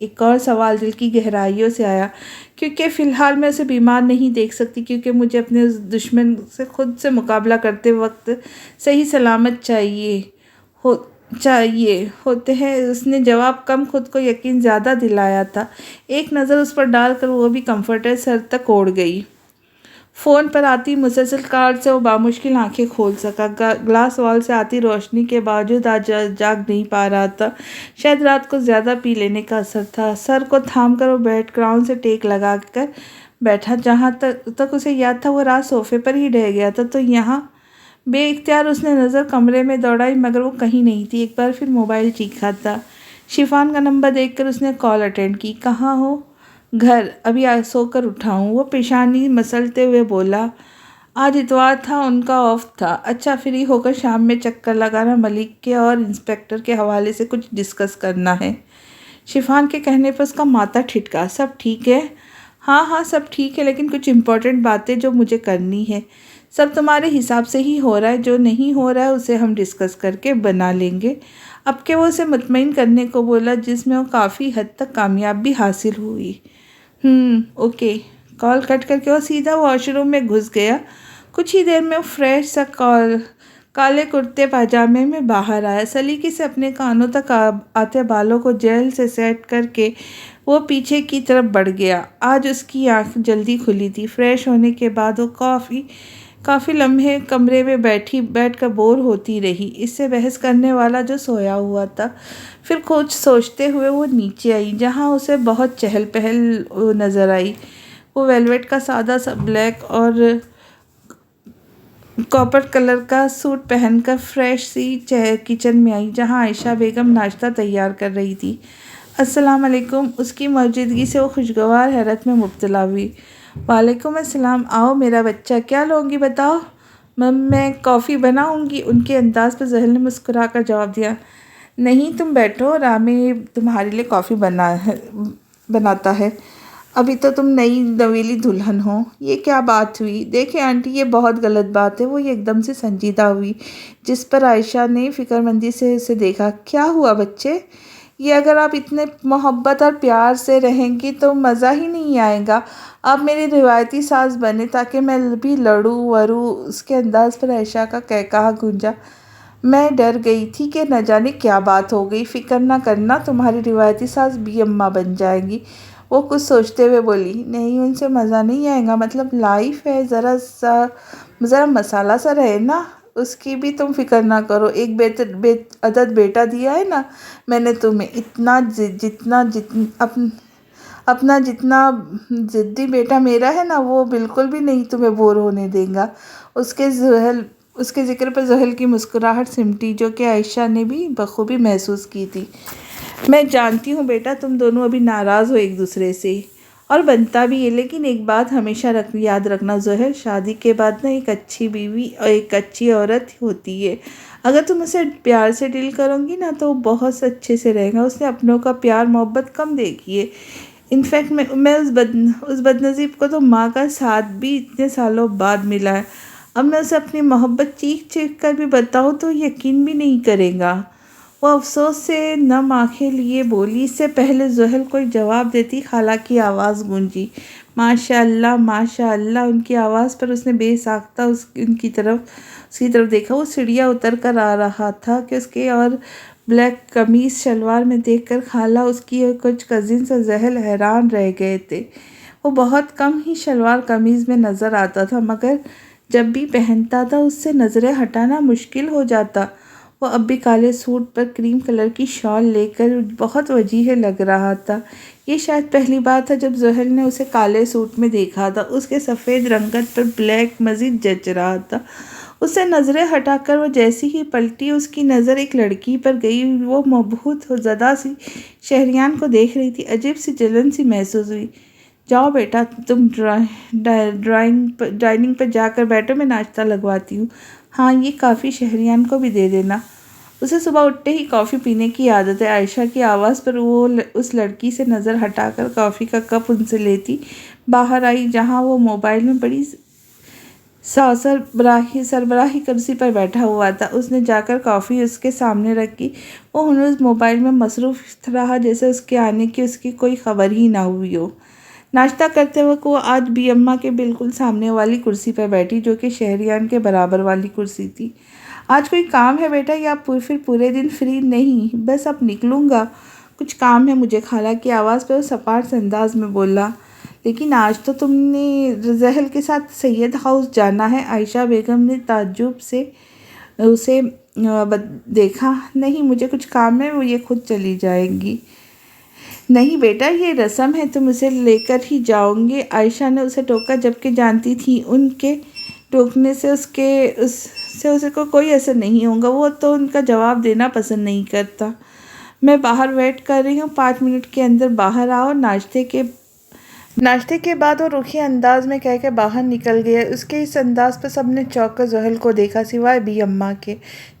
ایک اور سوال دل کی گہرائیوں سے آیا، کیونکہ فی الحال میں اسے بیمار نہیں دیکھ سکتی، کیونکہ مجھے اپنے اس دشمن سے خود سے مقابلہ کرتے وقت صحیح سلامت چاہیے ہوتے ہیں۔ اس نے جواب کم، خود کو یقین زیادہ دلایا تھا۔ ایک نظر اس پر ڈال کر وہ بھی کمفرٹر سر تک اوڑھ گئی۔ فون پر آتی مسلسل کال سے وہ بامشکل آنکھیں کھول سکا۔ گلاس وال سے آتی روشنی کے باوجود آج جاگ نہیں پا رہا تھا۔ شاید رات کو زیادہ پی لینے کا اثر تھا۔ سر کو تھام کر وہ بیڈ گراؤنڈ سے ٹیک لگا کر بیٹھا۔ جہاں تک اسے یاد تھا وہ رات صوفے پر ہی رہ گیا تھا، تو یہاں بے اختیار اس نے نظر کمرے میں دوڑائی، مگر وہ کہیں نہیں تھی۔ ایک بار پھر موبائل چیخا تھا۔ شفان کا نمبر دیکھ کر اس نے کال اٹینڈ کی۔ کہاں ہو؟ گھر، ابھی سو کر اٹھا ہوں، وہ پیشانی مسلتے ہوئے بولا۔ آج اتوار تھا، ان کا آف تھا۔ اچھا، فری ہو کر شام میں چکر لگانا، ملک کے اور انسپکٹر کے حوالے سے کچھ ڈسکس کرنا ہے۔ شفان کے کہنے پر اس کا ماتھا ٹھٹکا۔ سب ٹھیک ہے؟ ہاں سب ٹھیک ہے، لیکن کچھ امپورٹنٹ باتیں جو مجھے کرنی ہے۔ سب تمہارے حساب سے ہی ہو رہا ہے، جو نہیں ہو رہا ہے اسے ہم ڈسکس کر کے بنا لیں گے۔ اب کہ وہ اسے مطمئن کرنے کو بولا، جس میں وہ کافی حد تک کامیاب بھی حاصل ہوئی۔ اوکے۔ کال کٹ کر کے وہ سیدھا واش روم میں گھس گیا۔ کچھ ہی دیر میں وہ فریش سا کالے کرتے پاجامے میں باہر آیا۔ سلیقے سے اپنے کانوں تک آتے بالوں کو جیل سے سیٹ کر کے وہ پیچھے کی طرف بڑھ گیا۔ آج اس کی آنکھ جلدی کھلی تھی۔ فریش ہونے کے بعد وہ کافی لمحے کمرے میں بیٹھ کر بور ہوتی رہی، اس سے بحث کرنے والا جو سویا ہوا تھا۔ پھر کچھ سوچتے ہوئے وہ نیچے آئی، جہاں اسے بہت چہل پہل نظر آئی۔ وہ ویلویٹ کا سادہ سا بلیک اور کاپر کلر کا سوٹ پہن کر فریش سی کچن میں آئی، جہاں عائشہ بیگم ناشتہ تیار کر رہی تھی۔ السلام علیکم۔ اس کی موجودگی سے وہ خوشگوار حیرت میں مبتلا ہوئی۔ وعلیکم السلام۔ آؤ میرا بچہ، کیا لوگی بتاؤ؟ میں کافی بناؤں گی، ان کے انداز پر زحل نے مسکرا کر جواب دیا۔ نہیں، تم بیٹھو، رامی تمہارے لیے کافی بناتا ہے۔ ابھی تو تم نئی نویلی دلہن ہو۔ یہ کیا بات ہوئی؟ دیکھیں آنٹی، یہ بہت غلط بات ہے۔ وہ ایک دم سے سنجیدہ ہوئی، جس پر عائشہ نے فکرمندی سے اسے دیکھا۔ کیا ہوا بچے؟ یہ اگر آپ اتنے محبت اور پیار سے رہیں گی تو مزہ ہی نہیں آئے گا۔ آپ میری روایتی ساز بنیں تاکہ میں بھی لڑوں وروں۔ اس کے انداز پر عائشہ کا قہقہہ گونجا۔ میں ڈر گئی تھی کہ نہ جانے کیا بات ہو گئی۔ فکر نہ کرنا، تمہاری روایتی ساز بھی اماں بن جائیں گی۔ وہ کچھ سوچتے ہوئے بولی۔ نہیں، ان سے مزہ نہیں آئے گا، مطلب لائف ہے، ذرا مسالہ سا رہے نا۔ اس کی بھی تم فکر نہ کرو۔ ایک بے عدد بیٹا دیا ہے نا میں نے تمہیں، اپنا جتنا ضدی بیٹا میرا ہے نا، وہ بالکل بھی نہیں تمہیں بور ہونے دے گا۔ اس کے ذکر پر زحل کی مسکراہٹ سمٹی، جو کہ عائشہ نے بھی بخوبی محسوس کی تھی۔ میں جانتی ہوں بیٹا، تم دونوں ابھی ناراض ہو ایک دوسرے سے، اور بنتا بھی ہے، لیکن ایک بات ہمیشہ یاد رکھنا زحل، شادی کے بعد ایک اچھی بیوی اور ایک اچھی عورت ہوتی ہے۔ اگر تم اسے پیار سے ڈیل کرو گی نا تو وہ بہت اچھے سے رہے گا۔ اس نے اپنوں کا پیار محبت کم دیکھی ہے۔ انفیکٹ میں اس بدنصیب کو تو ماں کا ساتھ بھی اتنے سالوں بعد ملا ہے۔ اب میں اسے اپنی محبت چیخ کر بھی بتاؤں تو یقین بھی نہیں کرے گا۔ وہ افسوس سے نم آنکھیں لیے بولی۔ اس سے پہلے زحل کوئی جواب دیتی، خالہ کی آواز گونجی۔ ماشاء اللہ، ماشاء اللہ۔ ان کی آواز پر اس نے بے ساختہ اس کی طرف دیکھا۔ وہ سیڑھیاں اتر کر آ رہا تھا کہ اس کے اور بلیک قمیص شلوار میں دیکھ کر خالہ، اس کی کچھ کزنز اور زحل حیران رہ گئے تھے۔ وہ بہت کم ہی شلوار قمیض میں نظر آتا تھا، مگر جب بھی پہنتا تھا اس سے نظریں ہٹانا مشکل ہو جاتا۔ وہ اب بھی کالے سوٹ پر کریم کلر کی شال لے کر بہت وجیح لگ رہا تھا۔ یہ شاید پہلی بار تھا جب زحل نے اسے کالے سوٹ میں دیکھا تھا۔ اس کے سفید رنگت پر بلیک مزید جچ رہا تھا۔ اس سے نظریں ہٹا کر وہ جیسی ہی پلٹی، اس کی نظر ایک لڑکی پر گئی۔ وہ مبہوت زدہ سی شہریان کو دیکھ رہی تھی۔ عجیب سی جلن سی محسوس ہوئی۔ جاؤ بیٹا، تم ڈائننگ پر جا کر بیٹھو، میں ناشتہ لگواتی ہوں۔ ہاں، یہ کافی شہریان کو بھی دے دینا۔ اسے صبح اٹھتے ہی کافی پینے کی عادت ہے۔ عائشہ کی آواز پر وہ اس لڑکی سے نظر ہٹا کر کافی کا کپ ان سے لیتی باہر آئی، جہاں وہ موبائل میں بڑی سربراہی کرسی پر بیٹھا ہوا تھا۔ اس نے جا کر کافی اس کے سامنے رکھی۔ وہ ہنوز موبائل میں مصروف رہا جیسے اس کے آنے کی اس کی کوئی خبر ہی نہ ہوئی ہو۔ ناشتہ کرتے وقت وہ آج بی اماں کے بالکل سامنے والی کرسی پر بیٹھی جو کہ شہریان کے برابر والی کرسی تھی۔ آج کوئی کام ہے بیٹا یا پھر پورے دن فری؟ نہیں، بس اب نکلوں گا، کچھ کام ہے مجھے، خالہ کی آواز پہ وہ سپاٹ سے انداز میں بولا۔ لیکن آج تو تم نے زحل کے ساتھ سید ہاؤس جانا ہے۔ عائشہ بیگم نے تعجب سے اسے دیکھا۔ نہیں، مجھے کچھ کام ہے، وہ یہ خود چلی جائیں گی۔ نہیں بیٹا، یہ رسم ہے، تم اسے لے کر ہی جاؤ گے۔ عائشہ نے اسے ٹوکا جبکہ جانتی تھی ان کے ٹوکنے سے اسے کو کوئی اثر نہیں ہوگا۔ وہ تو ان کا جواب دینا پسند نہیں کرتا۔ میں باہر ویٹ کر رہی ہوں، 5 منٹ کے اندر باہر آؤ۔ ناشتے کے بعد وہ رکھے انداز میں کہہ کے باہر نکل گیا۔ اس کے اس انداز پر سب نے چونک کر زحل کو دیکھا سوائے بی اماں کے،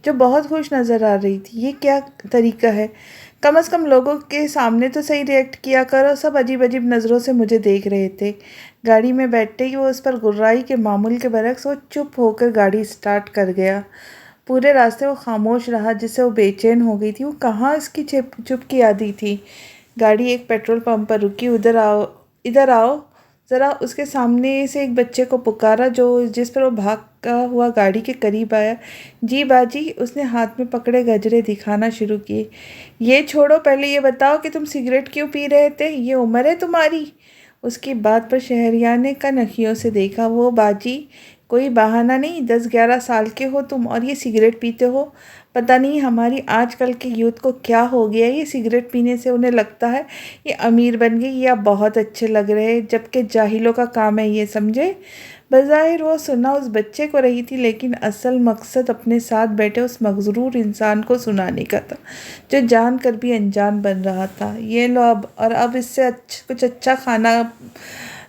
جو بہت خوش نظر آ رہی تھی۔ یہ کیا طریقہ ہے؟ کم از کم لوگوں کے سامنے تو صحیح ریئیکٹ کیا کرو۔ سب عجیب عجیب نظروں سے مجھے دیکھ رہے تھے۔ گاڑی میں بیٹھتے ہی وہ اس پر غرائی کہ معمول کے برعکس وہ چپ ہو کر گاڑی اسٹارٹ کر گیا۔ پورے راستے وہ خاموش رہا جس سے وہ بے چین ہو گئی تھی۔ وہ کہاں اس کی چپ کی عادی تھی؟ گاڑی ایک پیٹرول پمپ پر رکی۔ ادھر آؤ ذرا، اس کے سامنے سے ایک بچے کو پکارا جس پر وہ بھاگتا ہوا گاڑی کے قریب آیا۔ جی باجی، اس نے ہاتھ میں پکڑے گجرے دکھانا شروع کیے۔ یہ چھوڑو، پہلے یہ بتاؤ کہ تم سگریٹ کیوں پی رہے تھے؟ یہ عمر ہے تمہاری؟ اس کی بات پر شہریان نے کنکھیوں سے دیکھا۔ وہ باجی، کوئی بہانہ نہیں، 10-11 سال کے ہو تم اور یہ سگریٹ پیتے ہو؟ پتہ نہیں ہماری آج کل کے یوتھ کو کیا ہو گیا ہے، یہ سگریٹ پینے سے انہیں لگتا ہے یہ امیر بن گئی یا بہت اچھے لگ رہے، جبکہ جاہلوں کا کام ہے یہ، سمجھے؟ بظاہر وہ سننا اس بچے کو رہی تھی، لیکن اصل مقصد اپنے ساتھ بیٹھے اس مغرور انسان کو سنانے کا تھا جو جان کر بھی انجان بن رہا تھا۔ یہ لو اب اس سے کچھ اچھا کھانا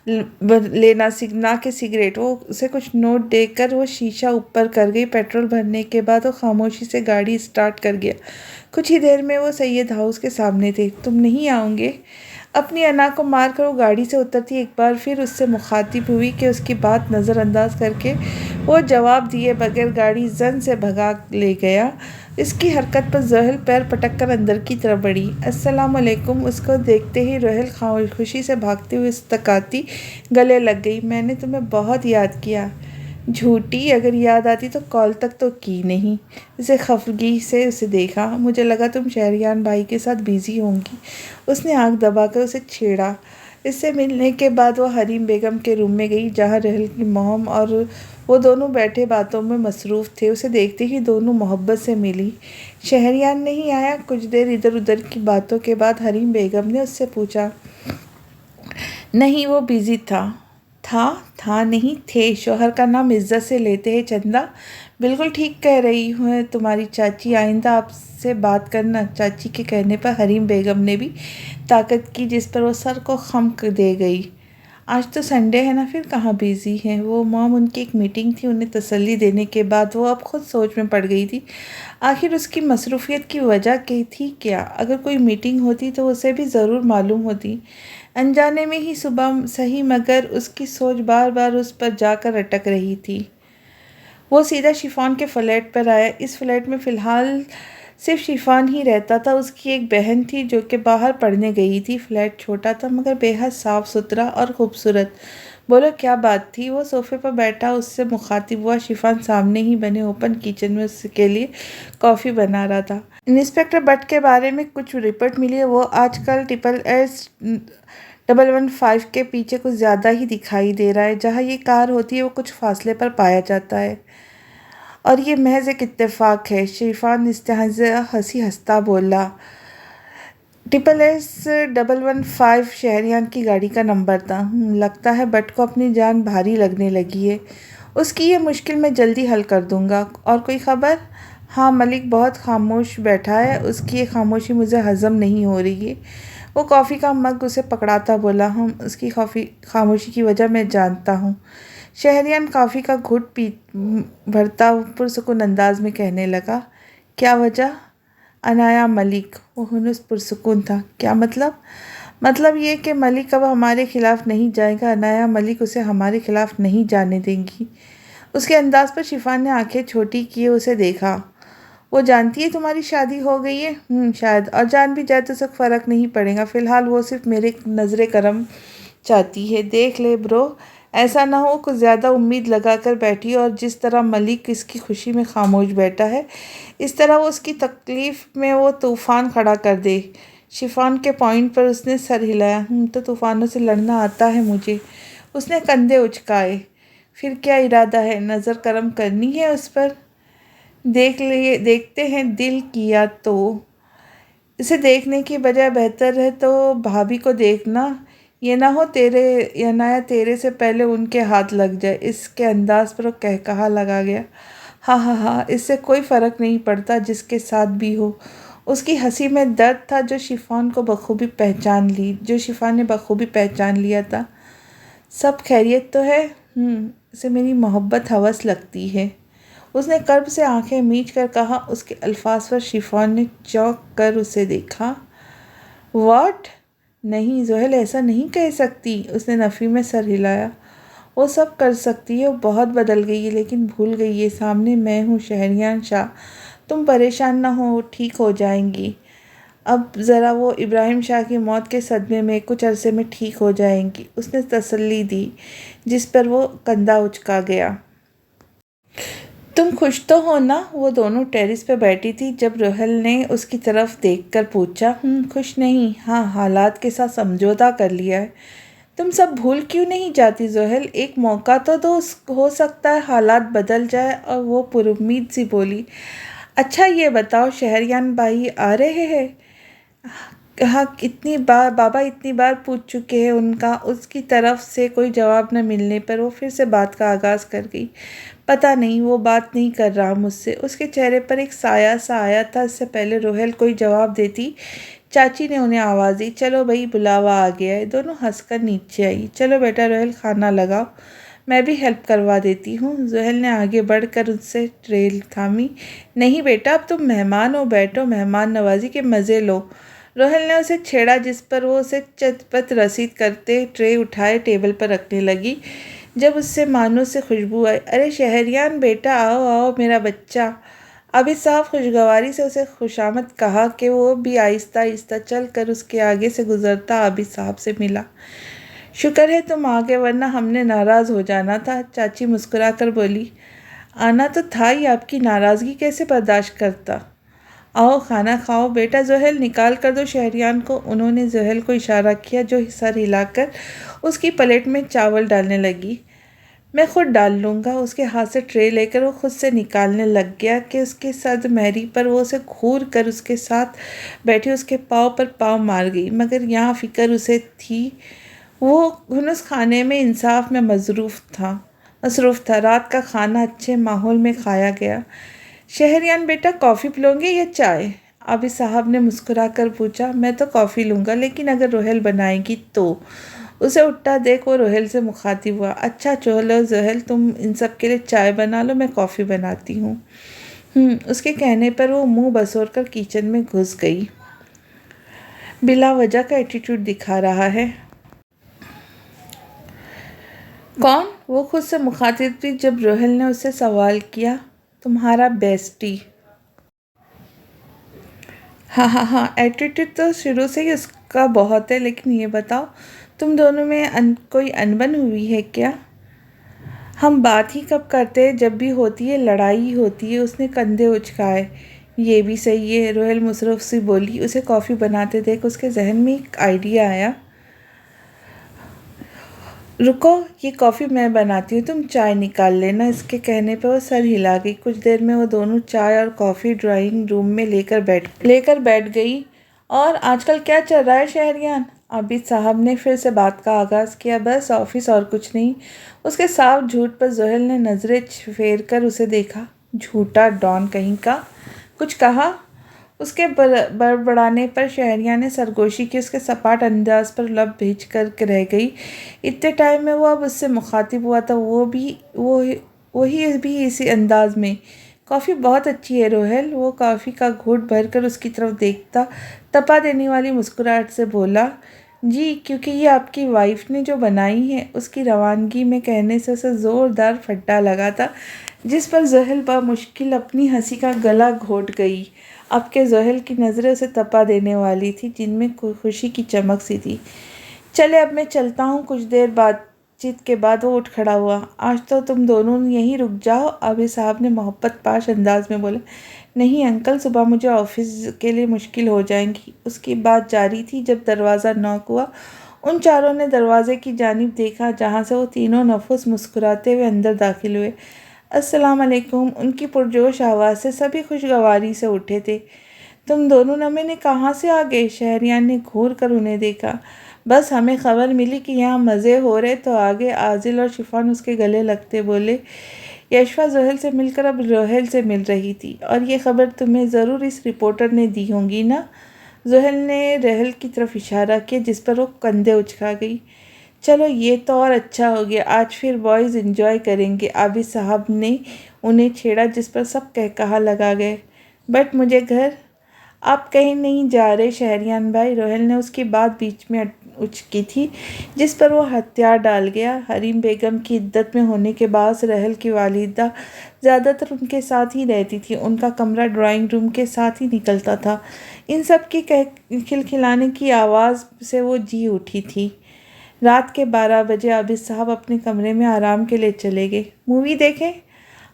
لینا، نہ کہ سگریٹ۔ وہ اسے کچھ نوٹ دے کر وہ شیشہ اوپر کر گئی۔ پیٹرول بھرنے کے بعد وہ خاموشی سے گاڑی اسٹارٹ کر گیا۔ کچھ ہی دیر میں وہ سید ہاؤس کے سامنے تھے۔ تم نہیں آؤ گے؟ اپنی انا کو مار کر وہ گاڑی سے اترتی ایک بار پھر اس سے مخاطب ہوئی کہ اس کی بات نظر انداز کر کے وہ جواب دیے بغیر گاڑی زن سے بھگا لے گیا۔ اس کی حرکت پر زحل پیر پٹک کر اندر کی طرف بڑھی۔ السلام علیکم۔ اس کو دیکھتے ہی زحل خوشی سے بھاگتے ہوئے استقاطی گلے لگ گئی۔ میں نے تمہیں بہت یاد کیا۔ جھوٹی، اگر یاد آتی تو کال تک تو کی نہیں۔ اسے خفگی سے اسے دیکھا۔ مجھے لگا تم شہریان بھائی کے ساتھ بیزی ہوں گی۔ اس نے آنکھ دبا کر اسے چھیڑا۔ اس سے ملنے کے بعد وہ حریم بیگم کے روم میں گئی جہاں زحل کی مام اور وہ دونوں بیٹھے باتوں میں مصروف تھے۔ اسے دیکھتے ہی دونوں محبت سے ملی۔ شہریان نہیں آیا؟ کچھ دیر ادھر ادھر کی باتوں کے بعد حریم بیگم نے اس سے پوچھا۔ نہیں، وہ بیزی تھا نہیں تھے، شوہر کا نام عزت سے لیتے ہیں چندا۔ بالکل ٹھیک کہہ رہی ہے تمہاری چاچی، آئندہ آپ سے بات کرنا۔ چاچی کے کہنے پر حریم بیگم نے بھی طاقت کی جس پر وہ سر کو خم دے گئی۔ آج تو سنڈے ہے نا، پھر کہاں بیزی ہیں وہ؟ مام، ان کی ایک میٹنگ تھی۔ انہیں تسلی دینے کے بعد وہ اب خود سوچ میں پڑ گئی تھی۔ آخر اس کی مصروفیت کی وجہ تھی کیا؟ اگر کوئی میٹنگ ہوتی تو اسے بھی ضرور معلوم ہوتی، انجانے میں ہی صبح سہی، مگر اس کی سوچ بار بار اس پر جا کر اٹک رہی تھی۔ وہ سیدھا شفان کے فلیٹ پر آیا۔ اس فلیٹ میں فی الحال صرف شفان ہی رہتا تھا۔ اس کی ایک بہن تھی جو کہ باہر پڑھنے گئی تھی۔ فلیٹ چھوٹا تھا مگر بے حد صاف ستھرا اور خوبصورت۔ بولو کیا بات تھی؟ وہ صوفے پر بیٹھا اس سے مخاطب ہوا۔ شفان سامنے ہی بنے اوپن کچن میں اس کے لیے کافی بنا رہا تھا۔ انسپکٹر بٹ کے بارے میں کچھ رپورٹ ملی ہے۔ وہ آج کل SSS-115 کے پیچھے کچھ زیادہ ہی دکھائی دے رہا ہے۔ جہاں یہ کار ہوتی ہے وہ کچھ فاصلے پر پایا جاتا ہے اور یہ محض ایک اتفاق ہے۔ شفان استہزاء ہنستا بولا۔ SSS-115 شہریان کی گاڑی کا نمبر تھا۔ لگتا ہے بٹ کو اپنی جان بھاری لگنے لگی ہے۔ اس کی یہ مشکل میں جلدی حل کر دوں گا۔ اور کوئی خبر؟ ہاں، ملک بہت خاموش بیٹھا ہے، اس کی یہ خاموشی مجھے ہضم نہیں ہو رہی ہے۔ وہ کافی کا مگ اسے پکڑاتا بولا۔ اس کی خاموشی کی وجہ میں جانتا ہوں۔ شہریان کافی کا گھٹ بھرتا پرسکون انداز میں کہنے لگا۔ کیا وجہ؟ عنایہ ملک۔ وہ ہنوز پرسکون تھا۔ کیا مطلب؟ مطلب یہ کہ ملک اب ہمارے خلاف نہیں جائے گا۔ عنایہ ملک اسے ہمارے خلاف نہیں جانے دیں گی۔ اس کے انداز پر شفان نے آنکھیں چھوٹی کیے اسے دیکھا۔ وہ جانتی ہے تمہاری شادی ہو گئی ہے؟ شاید، اور جان بھی جائے تو اس وقت فرق نہیں پڑے گا، فی الحال وہ صرف میرے نظر کرم چاہتی ہے۔ دیکھ لے برو، ایسا نہ ہو کچھ زیادہ امید لگا کر بیٹھی اور جس طرح ملک اس کی خوشی میں خاموش بیٹھا ہے، اس طرح وہ اس کی تکلیف میں وہ طوفان کھڑا کر دے۔ شفان کے پوائنٹ پر اس نے سر ہلایا۔ تو طوفانوں سے لڑنا آتا ہے مجھے۔ اس نے کندھے اچکائے۔ پھر کیا ارادہ ہے؟ نظر کرم کرنی ہے اس پر؟ دیکھتے ہیں دل کیا تو۔ اسے دیکھنے کی بجائے بہتر ہے تو بھابھی کو دیکھنا، یہ نہ ہو تیرے سے پہلے ان کے ہاتھ لگ جائے۔ اس کے انداز پر وہ قہقہا لگا گیا۔ ہاں ہاں ہاں، اس سے کوئی فرق نہیں پڑتا جس کے ساتھ بھی ہو۔ اس کی ہنسی میں درد تھا جو شفان نے بخوبی پہچان لیا تھا۔ سب خیریت تو ہے؟ اسے میری محبت ہوس لگتی ہے، اس نے کرب سے آنکھیں میچ کر کہا۔ اس کے الفاظ پر شفان نے چونک کر اسے دیکھا۔ واٹ؟ نہیں زحیل، ایسا نہیں کہہ سکتی۔ اس نے نفی میں سر ہلایا۔ وہ سب کر سکتی ہے، وہ بہت بدل گئی ہے، لیکن بھول گئی ہے سامنے میں ہوں شہریار شاہ۔ تم پریشان نہ ہو، ٹھیک ہو جائیں گی۔ اب ذرا وہ ابراہیم شاہ کی موت کے صدمے میں کچھ عرصے میں ٹھیک ہو جائیں گی، اس نے تسلی دی، جس پر وہ کندھا اچکا گیا۔ تم خوش تو ہو نا؟ وہ دونوں ٹیرس پہ بیٹھی تھی جب روہیل نے اس کی طرف دیکھ کر پوچھا۔ خوش نہیں، ہاں حالات کے ساتھ سمجھوتا کر لیا ہے۔ تم سب بھول کیوں نہیں جاتی زحیل؟ ایک موقع تو دو، ہو سکتا ہے حالات بدل جائے۔ اور وہ پر امید سی بولی۔ اچھا یہ بتاؤ شہریان بھائی آ رہے ہیں؟ ہاں، بابا اتنی بار پوچھ چکے ہیں ان کا۔ اس کی طرف سے کوئی جواب نہ ملنے پر وہ پھر سے بات کا آغاز کر گئی۔ پتہ نہیں، وہ بات نہیں کر رہا مجھ سے۔ اس کے چہرے پر ایک سایہ سا آیا تھا۔ اس سے پہلے روہیل کوئی جواب دیتی، چاچی نے انہیں آواز دی، چلو بھائی بلاوا آ گیا ہے۔ دونوں ہنس کر نیچے آئی۔ چلو بیٹا روہیل، کھانا لگاؤ، میں بھی ہیلپ کروا دیتی ہوں۔ زحیل نے آگے بڑھ کر ان سے ٹرے تھامی۔ نہیں بیٹا، اب تم مہمان ہو، بیٹھو، مہمان نوازی کے مزے لو۔ روہیل نے اسے چھیڑا، جس پر وہ اسے چت رسید کرتے ٹرے اٹھائے ٹیبل پر رکھنے لگی۔ جب اس سے مانوس سے خوشبو آئی۔ ارے شہریان بیٹا، آؤ آؤ میرا بچہ۔ عابد صاحب خوشگواری سے اسے خوشامد کہا کہ وہ بھی آہستہ آہستہ چل کر اس کے آگے سے گزرتا عابد صاحب سے ملا۔ شکر ہے تم آ گئے، ورنہ ہم نے ناراض ہو جانا تھا، چاچی مسکرا کر بولی۔ آنا تو تھا ہی، آپ کی ناراضگی کیسے برداشت کرتا۔ آؤ کھانا کھاؤ بیٹا۔ زحیل نکال کر دو شہریان کو۔ انہوں نے زحیل کو اشارہ کیا، جو سر ہلا کر اس کی پلیٹ میں چاول ڈالنے لگی۔ میں خود ڈال لوں گا۔ اس کے ہاتھ سے ٹرے لے کر وہ خود سے نکالنے لگ گیا کہ اس کے سرد مہری پر وہ اسے گھور کر اس کے ساتھ بیٹھی اس کے پاؤں پر پاؤں مار گئی، مگر یہاں فکر اسے تھی۔ وہ ہنوز کھانے میں انصاف میں مصروف تھا۔ رات کا کھانا اچھے ماحول میں کھایا گیا۔ شہریان بیٹا، کافی پلو گے یا چائے؟ عابد صاحب نے مسکرا کر پوچھا۔ میں تو کافی لوں گا، لیکن اگر روہیل بنائے گی تو۔ اسے اٹھتا دیکھ وہ روہیل سے مخاطب ہوا۔ اچھا چلو زحیل، تم ان سب کے لیے چائے بنا لو، میں کافی بناتی ہوں۔ اس کے کہنے پر وہ منہ بسور کر کچن میں گھس گئی۔ بلا وجہ کا ایٹیٹیوڈ دکھا رہا ہے۔ کون؟ وہ خود سے مخاطب تھی جب روہیل نے اس سے سوال کیا۔ تمہارا بیسٹی۔ ہاں، ایٹیٹیوڈ تو شروع سے ہی اس کا بہت ہے، لیکن یہ بتاؤ تم دونوں میں کوئی انبن ہوئی ہے کیا؟ ہم بات ہی کب کرتے ہیں، جب بھی ہوتی ہے لڑائی ہی ہوتی ہے۔ اس نے کندھے اچکائے۔ یہ بھی صحیح ہے، روہیل مصروف سی بولی۔ اسے کافی بناتے دیکھ اس کے ذہن میں ایک آئیڈیا آیا۔ رکو، یہ کافی میں بناتی ہوں، تم چائے نکال لینا۔ اس کے کہنے پہ وہ سر ہلا گئی۔ کچھ دیر میں وہ دونوں چائے اور کافی ڈرائنگ روم میں لے کر بیٹھ گئی۔ اور آج کل کیا چل رہا ہے شہریان؟ عابد صاحب نے پھر سے بات کا آغاز کیا۔ بس آفس، اور کچھ نہیں۔ اس کے صاف جھوٹ پر زحیل نے نظریں پھیر کر اسے دیکھا۔ جھوٹا ڈان کہیں کا! کچھ کہا؟ اس کے بڑبڑانے پر شہریان نے سرگوشی کی۔ اس کے سپاٹ انداز پر لب بھیج کر رہ گئی۔ اتنے ٹائم میں وہ اب اس سے مخاطب ہوا تھا، وہی بھی اسی انداز میں۔ کافی بہت اچھی ہے روہیل۔ وہ کافی کا گھونٹ بھر کر اس کی طرف دیکھتا تپا دینے والی مسکراہٹ سے بولا۔ جی، کیونکہ یہ آپ کی وائف نے جو بنائی ہے اس کی روانگی میں کہنے سے اسے زوردار پھٹا لگا تھا، جس پر زحل بامشکل اپنی ہنسی کا گلا گھونٹ گئی۔ اب کہ زحل کی نظریں اسے تپا دینے والی تھی، جن میں خوشی کی چمک سی تھی۔ چلے اب میں چلتا ہوں۔ کچھ دیر بات چیت کے بعد وہ اٹھ کھڑا ہوا۔ آج تو تم دونوں یہیں رک جاؤ، عابد صاحب نے محبت پاش انداز میں بولا۔ نہیں انکل، صبح مجھے آفس کے لیے مشکل ہو جائیں گی، اس کی بات جاری تھی جب دروازہ نوک ہوا۔ ان چاروں نے دروازے کی جانب دیکھا، جہاں سے وہ تینوں نفس مسکراتے ہوئے اندر داخل ہوئے۔ السلام علیکم، ان کی پرجوش آواز سے سبھی خوشگواری سے اٹھے تھے۔ تم دونوں نمے کہاں سے آ گئے؟ شہریان نے گھور کر انہیں دیکھا۔ بس ہمیں خبر ملی کہ یہاں مزے ہو رہے تو آگے۔ عازل اور شفان اس کے گلے لگتے بولے۔ یشفا زحل سے مل کر اب روحل سے مل رہی تھی، اور یہ خبر تمہیں ضرور اس رپورٹر نے دی ہوگی نا؟ زحل نے روحل کی طرف اشارہ کیا، جس پر وہ کندھے اچکا گئی۔ چلو یہ تو اور اچھا ہو گیا، آج پھر بوائز انجوائے کریں گے، عابد صاحب نے انہیں چھیڑا، جس پر سب کہا لگا گئے۔ بٹ مجھے گھر۔ آپ کہیں نہیں جا رہے شہریان بھائی؟ روحل نے اس کی بات بیچ میں اچکی تھی، جس پر وہ ہتھیار ڈال گیا۔ حریم بیگم کی عدت میں ہونے کے باعث روحل کی والدہ زیادہ تر ان کے ساتھ ہی رہتی تھی، ان کا کمرہ ڈرائنگ روم کے ساتھ ہی نکلتا تھا۔ ان سب کی کھلکھلانے کی آواز سے وہ جی اٹھی تھی۔ رات کے 12 بجے عابد صاحب اپنے کمرے میں آرام کے لیے چلے گئے۔ مووی دیکھیں؟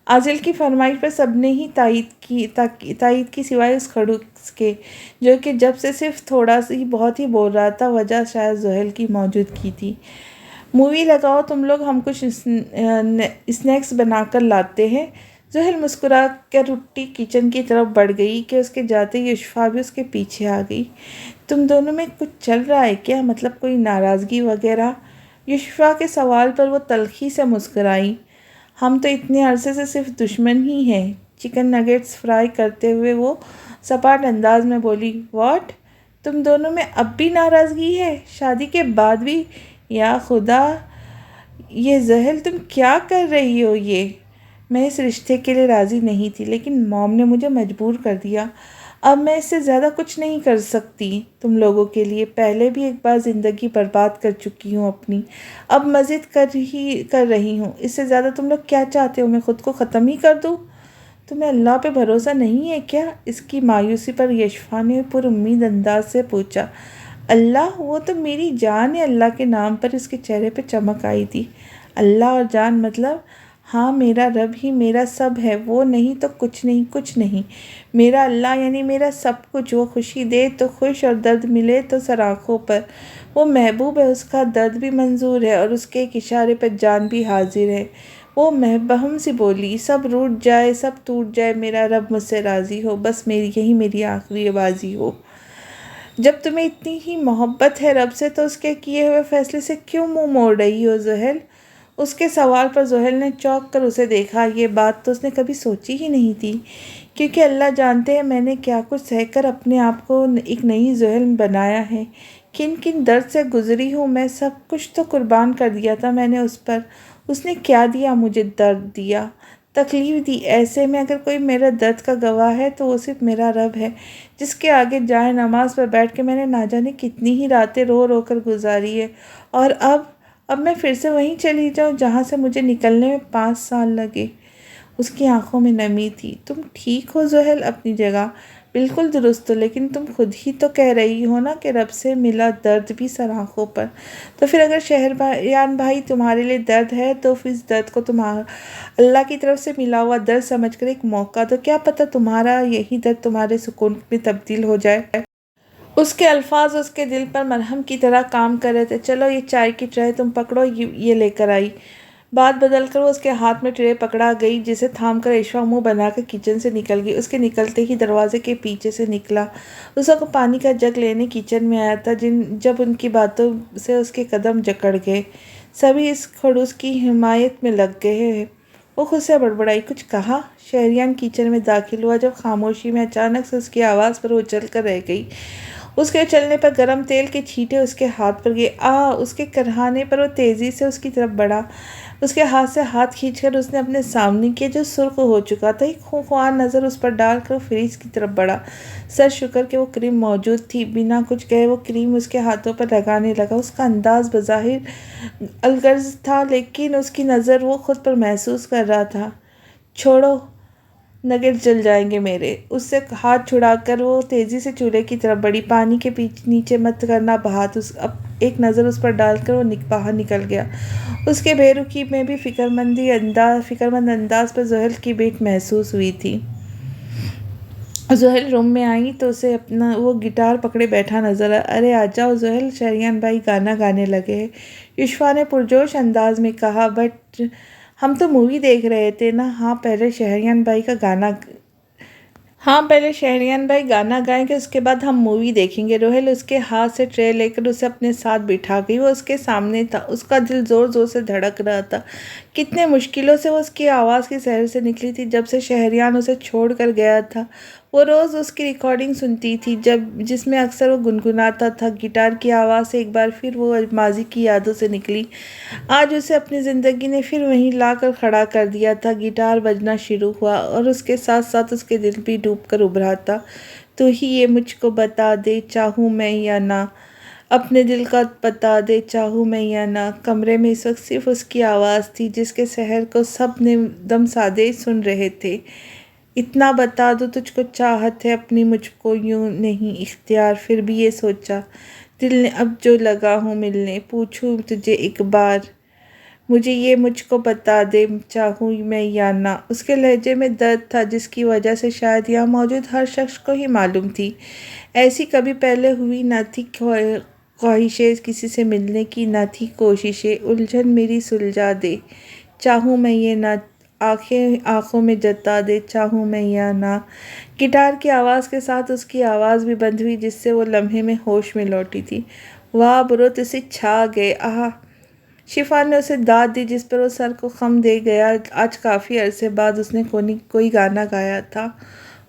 عازل کی فرمائش پر سب نے ہی تائید کی سوائے اس خڑوس کے، جو کہ جب سے صرف تھوڑا ہی بہت ہی بول رہا تھا۔ وجہ شاید زحل کی موجودگی تھی۔ مووی لگاؤ تم لوگ، ہم کچھ اسنیکس بنا کر لاتے ہیں۔ زحل مسکرا کر اٹھی کچن کی طرف بڑھ گئی کہ اس کے جاتے ہی یشفا بھی اس کے پیچھے آ گئی۔ تم دونوں میں کچھ چل رہا ہے کیا؟ مطلب کوئی ناراضگی وغیرہ؟ یشفا کے سوال پر وہ تلخی سے مسکرائی۔ ہم تو اتنے عرصے سے صرف دشمن ہی ہیں۔ چکن نگیٹس فرائی کرتے ہوئے وہ سپاٹ انداز میں بولی۔ واٹ؟ تم دونوں میں اب بھی ناراضگی ہے؟ شادی کے بعد بھی؟ یا خدا! یہ زحل تم کیا کر رہی ہو یہ؟ میں اس رشتے کے لیے راضی نہیں تھی، لیکن موم نے مجھے مجبور کر دیا۔ اب میں اس سے زیادہ کچھ نہیں کر سکتی تم لوگوں کے لیے۔ پہلے بھی ایک بار زندگی برباد کر چکی ہوں اپنی، اب مزید کر رہی ہوں۔ اس سے زیادہ تم لوگ کیا چاہتے ہو؟ میں خود کو ختم ہی کر دوں؟ تمہیں اللہ پہ بھروسہ نہیں ہے کیا؟ اس کی مایوسی پر یشفا نے پر امید انداز سے پوچھا۔ اللہ؟ وہ تو میری جان ہے۔ اللہ کے نام پر اس کے چہرے پہ چمک آئی تھی۔ اللہ اور جان مطلب؟ ہاں، میرا رب ہی میرا سب ہے، وہ نہیں تو کچھ نہیں، کچھ نہیں۔ میرا اللہ یعنی میرا سب کچھ۔ وہ خوشی دے تو خوش اور درد ملے تو سراخوں پر۔ وہ محبوب ہے، اس کا درد بھی منظور ہے اور اس کے ایک اشارے پر جان بھی حاضر ہے۔ وہ بہم سی بولی۔ سب روٹ جائے، سب ٹوٹ جائے، میرا رب مجھ سے راضی ہو، بس یہی میری آخری بازی ہو۔ جب تمہیں اتنی ہی محبت ہے رب سے، تو اس کے کیے ہوئے فیصلے سے کیوں منہ موڑ رہی ہو زحل؟ اس کے سوال پر زحل نے چونک کر اسے دیکھا۔ یہ بات تو اس نے کبھی سوچی ہی نہیں تھی، کیونکہ اللہ جانتے ہیں میں نے کیا کچھ سہ کر اپنے آپ کو ایک نئی زحل بنایا ہے، کن کن درد سے گزری ہوں میں۔ سب کچھ تو قربان کر دیا تھا میں نے اس پر۔ اس نے کیا دیا مجھے؟ درد دیا، تکلیف دی۔ ایسے میں اگر کوئی میرے درد کا گواہ ہے تو وہ صرف میرا رب ہے، جس کے آگے جائے نماز پر بیٹھ کے میں نے نہ جانے کتنی ہی راتیں رو رو کر گزاری ہے۔ اور اب میں پھر سے وہیں چلی جاؤں جہاں سے مجھے نکلنے میں 5 سال لگے۔ اس کی آنکھوں میں نمی تھی۔ تم ٹھیک ہو زحل؟ اپنی جگہ بالکل درست ہو، لیکن تم خود ہی تو کہہ رہی ہو نا کہ رب سے ملا درد بھی سراخوں پر۔ تو پھر اگر شہریان بھائی تمہارے لیے درد ہے تو اس درد کو اللہ کی طرف سے ملا ہوا درد سمجھ کر ایک موقع دو۔ کیا پتہ تمہارا یہی درد تمہارے سکون میں تبدیل ہو جائے۔ اس کے الفاظ اس کے دل پر مرہم کی طرح کام کر رہے تھے۔ چلو یہ چائے کی ٹرے تم پکڑو، یہ لے کر آئی۔ بات بدل کر وہ اس کے ہاتھ میں ٹرے پکڑا گئی، جسے تھام کر یشفا منہ بنا کر کچن سے نکل گئی۔ اس کے نکلتے ہی دروازے کے پیچھے سے نکلا۔ اس وقت پانی کا جگ لینے کچن میں آیا تھا، جب ان کی باتوں سے اس کے قدم جکڑ گئے۔ سبھی اس خڑوس کی حمایت میں لگ گئے ہیں۔ وہ خود سے بڑبڑائی۔ کچھ کہا؟ شہریان کچن میں داخل ہوا جب خاموشی میں اچانک سے اس کی آواز پر اچھل کر رہ گئی۔ اس کے چلنے پر گرم تیل کے چھینٹے اس کے ہاتھ پر گئے۔ اس کے کرہانے پر وہ تیزی سے اس کی طرف بڑھا۔ اس کے ہاتھ سے ہاتھ کھینچ کر اس نے اپنے سامنے کیا جو سرخ ہو چکا تھا، ایک خونخوار نظر اس پر ڈال کر فریج کی طرف بڑھا۔ سر شکر کہ وہ کریم موجود تھی۔ بنا کچھ کہے وہ کریم اس کے ہاتھوں پر لگانے لگا۔ اس کا انداز بظاہر الغرض تھا، لیکن اس کی نظر وہ خود پر محسوس کر رہا تھا۔ چھوڑو، نگیٹ جل جائیں گے میرے۔ اس سے ہاتھ چھڑا کر وہ تیزی سے چولہے کی طرف بڑھی۔ پانی کے نیچے مت کرنا بہت۔ ایک نظر اس پر ڈال کر وہ باہر نکل گیا۔ اس کے بے رخی میں بھی فکرمند انداز پر زحل کی بیٹ محسوس ہوئی تھی۔ زحل روم میں آئی تو اسے اپنا وہ گٹار پکڑے بیٹھا نظر آیا۔ ارے آ جاؤ زحل، شہریان بھائی گانا گانے لگے ہیں، یوشفا نے پرجوش انداز میں کہا۔ بٹ ہم تو مووی دیکھ رہے تھے نا۔ ہاں پہلے شہریان بھائی گانا گائیں گے، اس کے بعد ہم مووی دیکھیں گے۔ روہل اس کے ہاتھ سے ٹرے لے کر اسے اپنے ساتھ بٹھا گئی۔ وہ اس کے سامنے تھا، اس کا دل زور زور سے دھڑک رہا تھا۔ کتنے مشکلوں سے وہ اس کی آواز کی سحر سے نکلی تھی جب سے شہریان اسے چھوڑ کر گیا تھا۔ وہ روز اس کی ریکارڈنگ سنتی تھی جس میں اکثر وہ گنگناتا تھا۔ گٹار کی آواز سے ایک بار پھر وہ ماضی کی یادوں سے نکلی۔ آج اسے اپنی زندگی نے پھر وہیں لا کر کھڑا کر دیا تھا۔ گٹار بجنا شروع ہوا اور اس کے ساتھ ساتھ اس کے دل بھی ڈوب کر ابھرا تھا۔ تو ہی یہ مجھ کو بتا دے، چاہوں میں یا نہ، اپنے دل کا بتا دے، چاہوں میں یا نہ۔ کمرے میں اس وقت صرف اس کی آواز تھی جس کے سحر کو سب نے دم سادے سن رہے تھے۔ اتنا بتا دو تجھ کو چاہت ہے اپنی، مجھ کو یوں نہیں اختیار۔ پھر بھی یہ سوچا دل نے اب جو لگا ہوں ملنے، پوچھوں تجھے ایک بار، مجھے یہ مجھ کو بتا دے، چاہوں میں یا نہ۔ اس کے لہجے میں درد تھا جس کی وجہ سے شاید یہاں موجود ہر شخص کو ہی معلوم تھی۔ ایسی کبھی پہلے ہوئی نہ تھی خواہشیں کسی سے ملنے کی، نہ تھی کوششیں۔ الجھن میری سلجھا دے، چاہوں میں یہ نہ، آنکھوں میں جتا دے، چاہوں میں یا نہ۔ گٹار کی آواز کے ساتھ اس کی آواز بھی بند ہوئی جس سے وہ لمحے میں ہوش میں لوٹی تھی۔ واہ برو اسے چھا گئے، آہا! شفا نے اسے داد دی جس پر وہ سر کو خم دے گیا۔ آج کافی عرصے بعد اس نے کوئی گانا گایا تھا۔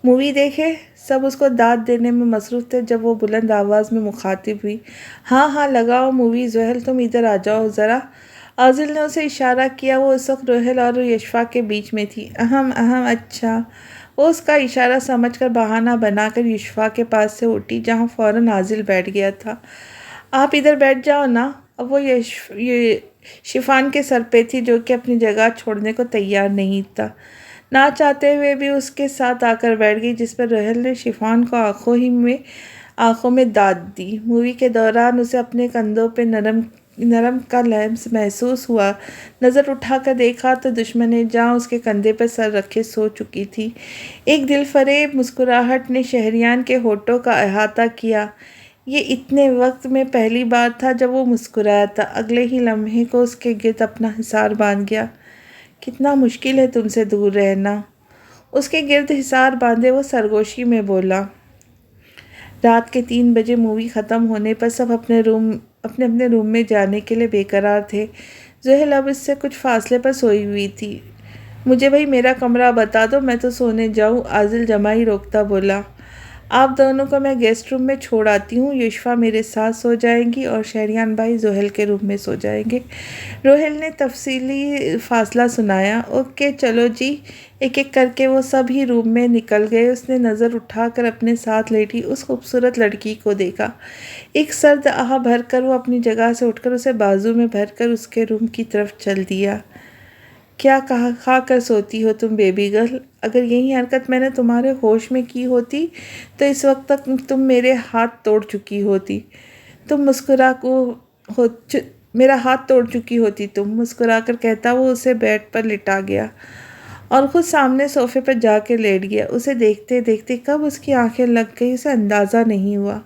مووی دیکھے؟ سب اس کو داد دینے میں مصروف تھے جب وہ بلند آواز میں مخاطب ہوئی۔ ہاں ہاں لگاؤ مووی۔ زحل تم ادھر آ جاؤ ذرا۔ عادل نے اسے اشارہ کیا۔ وہ اس وقت روہل اور یوشفا کے بیچ میں تھی۔ اچھا۔ وہ اس کا اشارہ سمجھ کر بہانہ بنا کر یوشفا کے پاس سے اٹھی جہاں فوراً عادل بیٹھ گیا تھا۔ آپ ادھر بیٹھ جاؤ نا۔ اب وہ شفان کے سر پہ تھی جو کہ اپنی جگہ چھوڑنے کو تیار نہیں تھا۔ نہ چاہتے ہوئے بھی اس کے ساتھ آ کر بیٹھ گئی جس پر روہل نے شفان کو آنکھوں میں داد دی۔ مووی کے دوران اسے اپنے کندھوں پہ نرم کا لمس محسوس ہوا۔ نظر اٹھا کر دیکھا تو دشمن جاں اس کے کندھے پر سر رکھے سو چکی تھی۔ ایک دل فریب مسکراہٹ نے شہریان کے ہونٹوں کا احاطہ کیا۔ یہ اتنے وقت میں پہلی بار تھا جب وہ مسکرایا تھا۔ اگلے ہی لمحے کو اس کے گرد اپنا حصار باندھ گیا۔ کتنا مشکل ہے تم سے دور رہنا۔ اس کے گرد حصار باندھے وہ سرگوشی میں بولا۔ رات کے 3 بجے مووی ختم ہونے پر سب اپنے روم میں جانے کے لیے بے قرار تھے۔ زحل اب اس سے کچھ فاصلے پر سوئی ہوئی تھی۔ مجھے بھائی میرا کمرہ بتا دو، میں تو سونے جاؤں، عادل جمائی روکتا بولا۔ آپ دونوں کو میں گیسٹ روم میں چھوڑ آتی ہوں، یوشفا میرے ساتھ سو جائیں گی اور شہریان بھائی زحل کے روم میں سو جائیں گے۔ روہل نے تفصیلی فاصلہ سنایا۔ اوکے چلو جی۔ ایک ایک کر کے وہ سب ہی روم میں نکل گئے۔ اس نے نظر اٹھا کر اپنے ساتھ لیٹی اس خوبصورت لڑکی کو دیکھا۔ ایک سرد آہ بھر کر وہ اپنی جگہ سے اٹھ کر اسے بازو میں بھر کر اس کے روم کی طرف چل دیا۔ کیا کھا کر سوتی ہو تم بیبی گرل؟ اگر یہی حرکت میں نے تمہارے ہوش میں کی ہوتی تو اس وقت تک تم میرے ہاتھ توڑ چکی ہوتی۔ میرا ہاتھ توڑ چکی ہوتی تم، مسکرا کر کہتا وہ اسے بیڈ پر لٹا گیا اور خود سامنے صوفے پر جا کے لیٹ گیا۔ اسے دیکھتے دیکھتے کب اس کی آنکھیں لگ گئی اسے اندازہ نہیں ہوا۔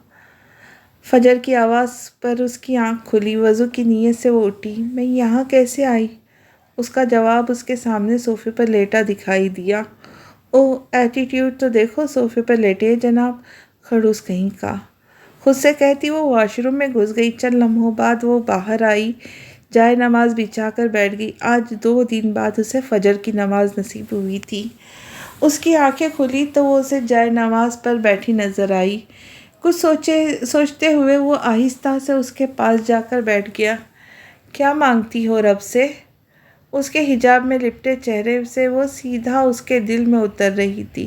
فجر کی آواز پر اس کی آنکھ کھلی۔ وضو کی نیت سے وہ اٹھی۔ میں یہاں کیسے آئی؟ اس کا جواب اس کے سامنے صوفے پر لیٹا دکھائی دیا۔ اوہ ایٹیٹیوڈ تو دیکھو، صوفے پر لیٹے ہیں جناب، خڑوس کہیں کا، خود سے کہتی وہ واش روم میں گھس گئی۔ چند لمحوں بعد وہ باہر آئی، جائے نماز بچھا کر بیٹھ گئی۔ آج 2 دن بعد اسے فجر کی نماز نصیب ہوئی تھی۔ اس کی آنکھیں کھلی تو وہ اسے جائے نماز پر بیٹھی نظر آئی۔ کچھ سوچتے ہوئے وہ آہستہ سے اس کے پاس جا کر بیٹھ گیا۔ کیا مانگتی ہو رب سے؟ اس کے حجاب میں لپٹے چہرے سے وہ سیدھا اس کے دل میں اتر رہی تھی۔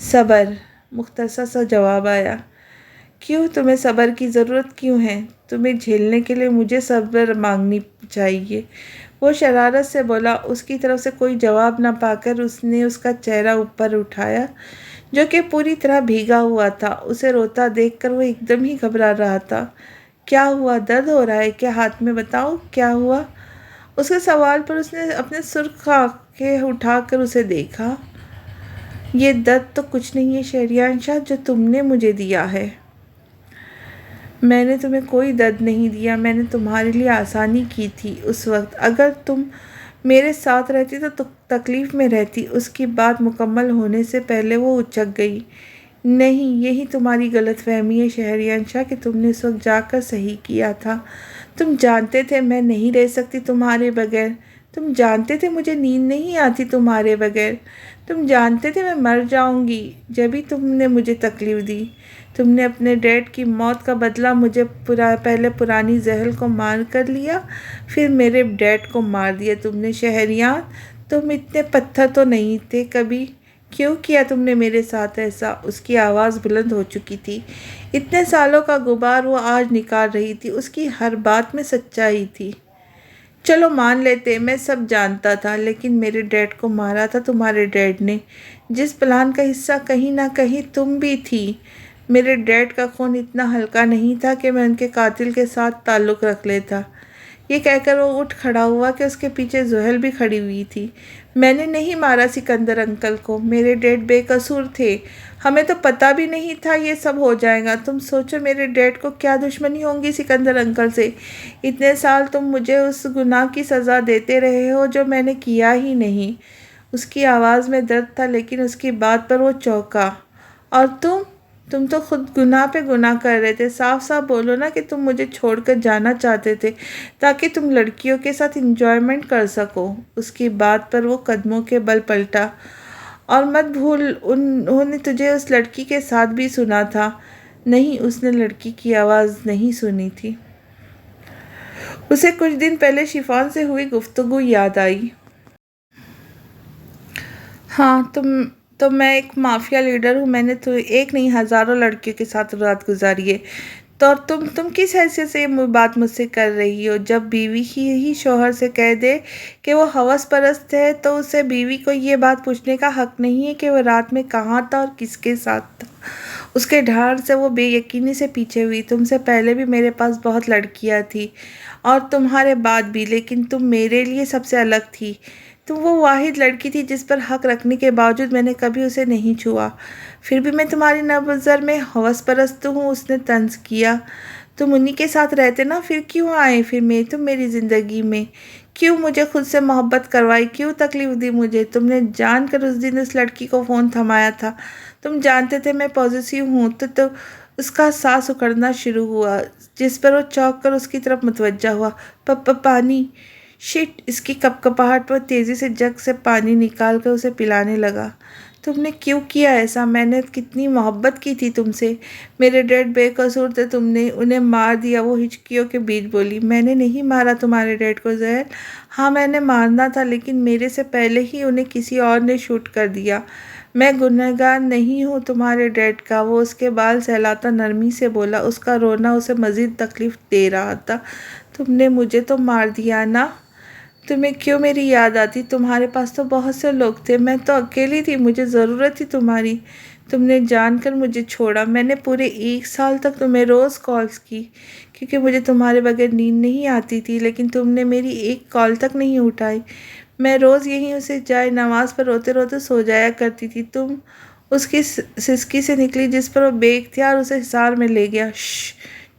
صبر، مختصر سا جواب آیا۔ کیوں؟ تمہیں صبر کی ضرورت کیوں ہے؟ تمہیں جھیلنے کے لیے مجھے صبر مانگنی چاہیے، وہ شرارت سے بولا۔ اس کی طرف سے کوئی جواب نہ پا کر اس نے اس کا چہرہ اوپر اٹھایا جو کہ پوری طرح بھیگا ہوا تھا۔ اسے روتا دیکھ کر وہ ایک دم ہی گھبرا رہا تھا۔ کیا ہوا؟ درد ہو رہا ہے کیا ہاتھ میں؟ بتاؤ کیا ہوا؟ اس کے سوال پر اس نے اپنے سرخ آنکھیں اٹھا کر اسے دیکھا۔ یہ درد تو کچھ نہیں ہے شہریار شاہ جو تم نے مجھے دیا ہے۔ میں نے تمہیں کوئی درد نہیں دیا، میں نے تمہارے لیے آسانی کی تھی اس وقت۔ اگر تم میرے ساتھ رہتی تو تکلیف میں رہتی۔ اس کی بات مکمل ہونے سے پہلے وہ اچک گئی۔ نہیں، یہی تمہاری غلط فہمی ہے شہریار شاہ کہ تم نے اس وقت جا کر صحیح کیا تھا۔ تم جانتے تھے میں نہیں رہ سکتی تمہارے بغیر، تم جانتے تھے مجھے نیند نہیں آتی تمہارے بغیر، تم جانتے تھے میں مر جاؤں گی جبھی تم نے مجھے تکلیف دی۔ تم نے اپنے ڈیڈ کی موت کا بدلہ مجھے پہلے پرانی زحل کو مار کر لیا، پھر میرے ڈیڈ کو مار دیا تم نے شہریار۔ تم اتنے پتھر تو نہیں تھے کبھی۔ کیوں کیا تم نے میرے ساتھ ایسا؟ اس کی آواز بلند ہو چکی تھی۔ اتنے سالوں کا غبار وہ آج نکال رہی تھی، اس کی ہر بات میں سچائی تھی۔ چلو مان لیتے، میں سب جانتا تھا، لیکن میرے ڈیڈ کو مارا تھا تمہارے ڈیڈ نے، جس پلان کا حصہ کہیں نہ کہیں تم بھی تھی۔ میرے ڈیڈ کا خون اتنا ہلکا نہیں تھا کہ میں ان کے قاتل کے ساتھ تعلق رکھ لیتا۔ یہ کہہ کر وہ اٹھ کھڑا ہوا کہ اس کے پیچھے زحل بھی کھڑی ہوئی تھی۔ میں نے نہیں مارا سکندر انکل کو، میرے ڈیڈ بے قصور تھے، ہمیں تو پتہ بھی نہیں تھا یہ سب ہو جائے گا۔ تم سوچو میرے ڈیڈ کو کیا دشمنی ہوگی سکندر انکل سے۔ اتنے سال تم مجھے اس گناہ کی سزا دیتے رہے ہو جو میں نے کیا ہی نہیں۔ اس کی آواز میں درد تھا لیکن اس کی بات پر وہ چونکا۔ اور تم تو خود گناہ پہ گناہ کر رہے تھے۔ صاف صاف بولو نا کہ تم مجھے چھوڑ کر جانا چاہتے تھے تاکہ تم لڑکیوں کے ساتھ انجوائمنٹ کر سکو۔ اس کی بات پر وہ قدموں کے بل پلٹا۔ اور مت بھول انہوں نے تجھے اس لڑکی کے ساتھ بھی سنا تھا۔ نہیں، اس نے لڑکی کی آواز نہیں سنی تھی۔ اسے کچھ دن پہلے شفان سے ہوئی گفتگو یاد آئی۔ ہاں، تو میں ایک مافیا لیڈر ہوں، میں نے تو ایک نہیں ہزاروں لڑکیوں کے ساتھ رات گزاری ہے۔ تو اور تم کس حیثیت سے یہ بات مجھ سے کر رہی ہو؟ جب بیوی ہی شوہر سے کہہ دے کہ وہ ہوس پرست ہے تو اسے بیوی کو یہ بات پوچھنے کا حق نہیں ہے کہ وہ رات میں کہاں تھا اور کس کے ساتھ تھا۔ اس کے ڈھار سے وہ بے یقینی سے پیچھے ہوئی۔ تم سے پہلے بھی میرے پاس بہت لڑکیاں تھیں اور تمہارے بعد بھی، لیکن تم میرے لیے سب سے الگ تھی۔ تم وہ واحد لڑکی تھی جس پر حق رکھنے کے باوجود میں نے کبھی اسے نہیں چھوا۔ پھر بھی میں تمہاری نظر میں ہوس پرست ہوں، اس نے طنز کیا۔ تم انہی کے ساتھ رہتے نا، پھر کیوں آئے تم میری زندگی میں؟ کیوں مجھے خود سے محبت کروائی؟ کیوں تکلیف دی مجھے؟ تم نے جان کر اس دن اس لڑکی کو فون تھمایا تھا۔ تم جانتے تھے میں پوزیسیو ہوں۔ تو اس کا سانس اکڑنا شروع ہوا جس پر وہ چونک کر اس کی طرف متوجہ ہوا۔ پانی! شٹ! اس کی کپکپاہٹ پر تیزی سے جگ سے پانی نکال کر اسے پلانے لگا۔ تم نے کیوں کیا ایسا؟ میں نے کتنی محبت کی تھی تم سے۔ میرے ڈیڈ بے قصور تھے، تم نے انہیں مار دیا، وہ ہچکیوں کے بیچ بولی۔ میں نے نہیں مارا تمہارے ڈیڈ کو زحل۔ ہاں میں نے مارنا تھا لیکن میرے سے پہلے ہی انہیں کسی اور نے شوٹ کر دیا۔ میں گنہگار نہیں ہوں تمہارے ڈیڈ کا، وہ اس کے بال سہلاتا نرمی سے بولا۔ اس کا رونا اسے مزید تکلیف دے رہا تھا۔ تم نے مجھے تو مار دیا نا؟ تمہیں کیوں میری یاد آتی؟ تمہارے پاس تو بہت سے لوگ تھے، میں تو اکیلی تھی، مجھے ضرورت تھی تمہاری۔ تم نے جان کر مجھے چھوڑا۔ میں نے پورے 1 سال تک تمہیں روز کالز کی کیونکہ مجھے تمہارے بغیر نیند نہیں آتی تھی، لیکن تم نے میری ایک کال تک نہیں اٹھائی۔ میں روز یہیں اسے جائے نماز پر روتے روتے سو جایا کرتی تھی۔ تم اس کی سسکی سے نکلی جس پر وہ بے اختیار اسے حصار میں لے گیا۔ شش!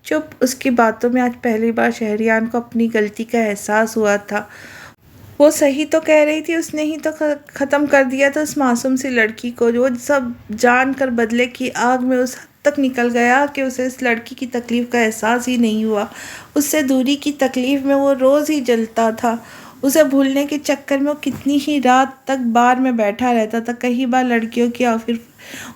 چپ! اس کی باتوں میں آج پہلی بار شہریار کو اپنی غلطی کا احساس ہوا تھا۔ وہ صحیح تو کہہ رہی تھی، اس نے ہی تو ختم کر دیا تھا اس معصوم سی لڑکی کو۔ وہ سب جان کر بدلے کی آگ میں اس حد تک نکل گیا کہ اسے اس لڑکی کی تکلیف کا احساس ہی نہیں ہوا۔ اس سے دوری کی تکلیف میں وہ روز ہی جلتا تھا۔ اسے بھولنے کے چکر میں وہ کتنی ہی رات تک بار میں بیٹھا رہتا تھا، کئی بار لڑکیوں کی اور پھر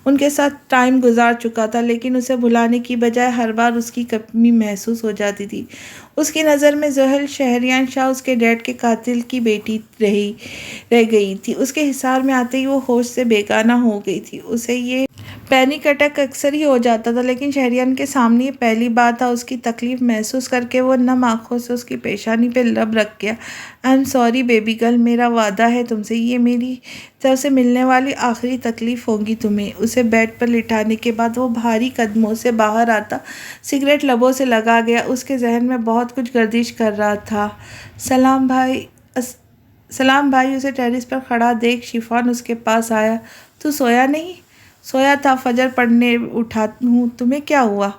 ان کے ساتھ ٹائم گزار چکا تھا، لیکن اسے بھلانے کی بجائے ہر بار اس کی کمی محسوس ہو جاتی تھی۔ اس کی نظر میں زحل شہریان شاہ اس کے ڈیڈ کے قاتل کی بیٹی رہ گئی تھی۔ اس کے حصار میں آتے ہی وہ ہوش سے بیگانہ ہو گئی تھی۔ اسے یہ پینک اٹیک اکثر ہی ہو جاتا تھا، لیکن شہریان کے سامنے یہ پہلی بار تھا۔ اس کی تکلیف محسوس کر کے وہ نم آنکھوں سے اس کی پیشانی پہ لب رکھ گیا۔ "I am sorry baby girl, میرا وعدہ ہے تم سے، یہ میری طرف سے ملنے والی آخری تکلیف ہوگی تمہیں۔" اسے بیڈ پر لٹانے کے بعد وہ بھاری قدموں سے باہر آتا، سگریٹ لبوں سے لگا گیا۔ اس کے ذہن میں بہت کچھ گردش کر رہا تھا۔ سلام بھائی، اسے ٹیرس پر کھڑا دیکھ شفان اس کے پاس آیا۔ "تو سویا نہیں؟" "سویا تھا، فجر پڑھنے اٹھا ہوں۔ تمہیں کیا ہوا؟"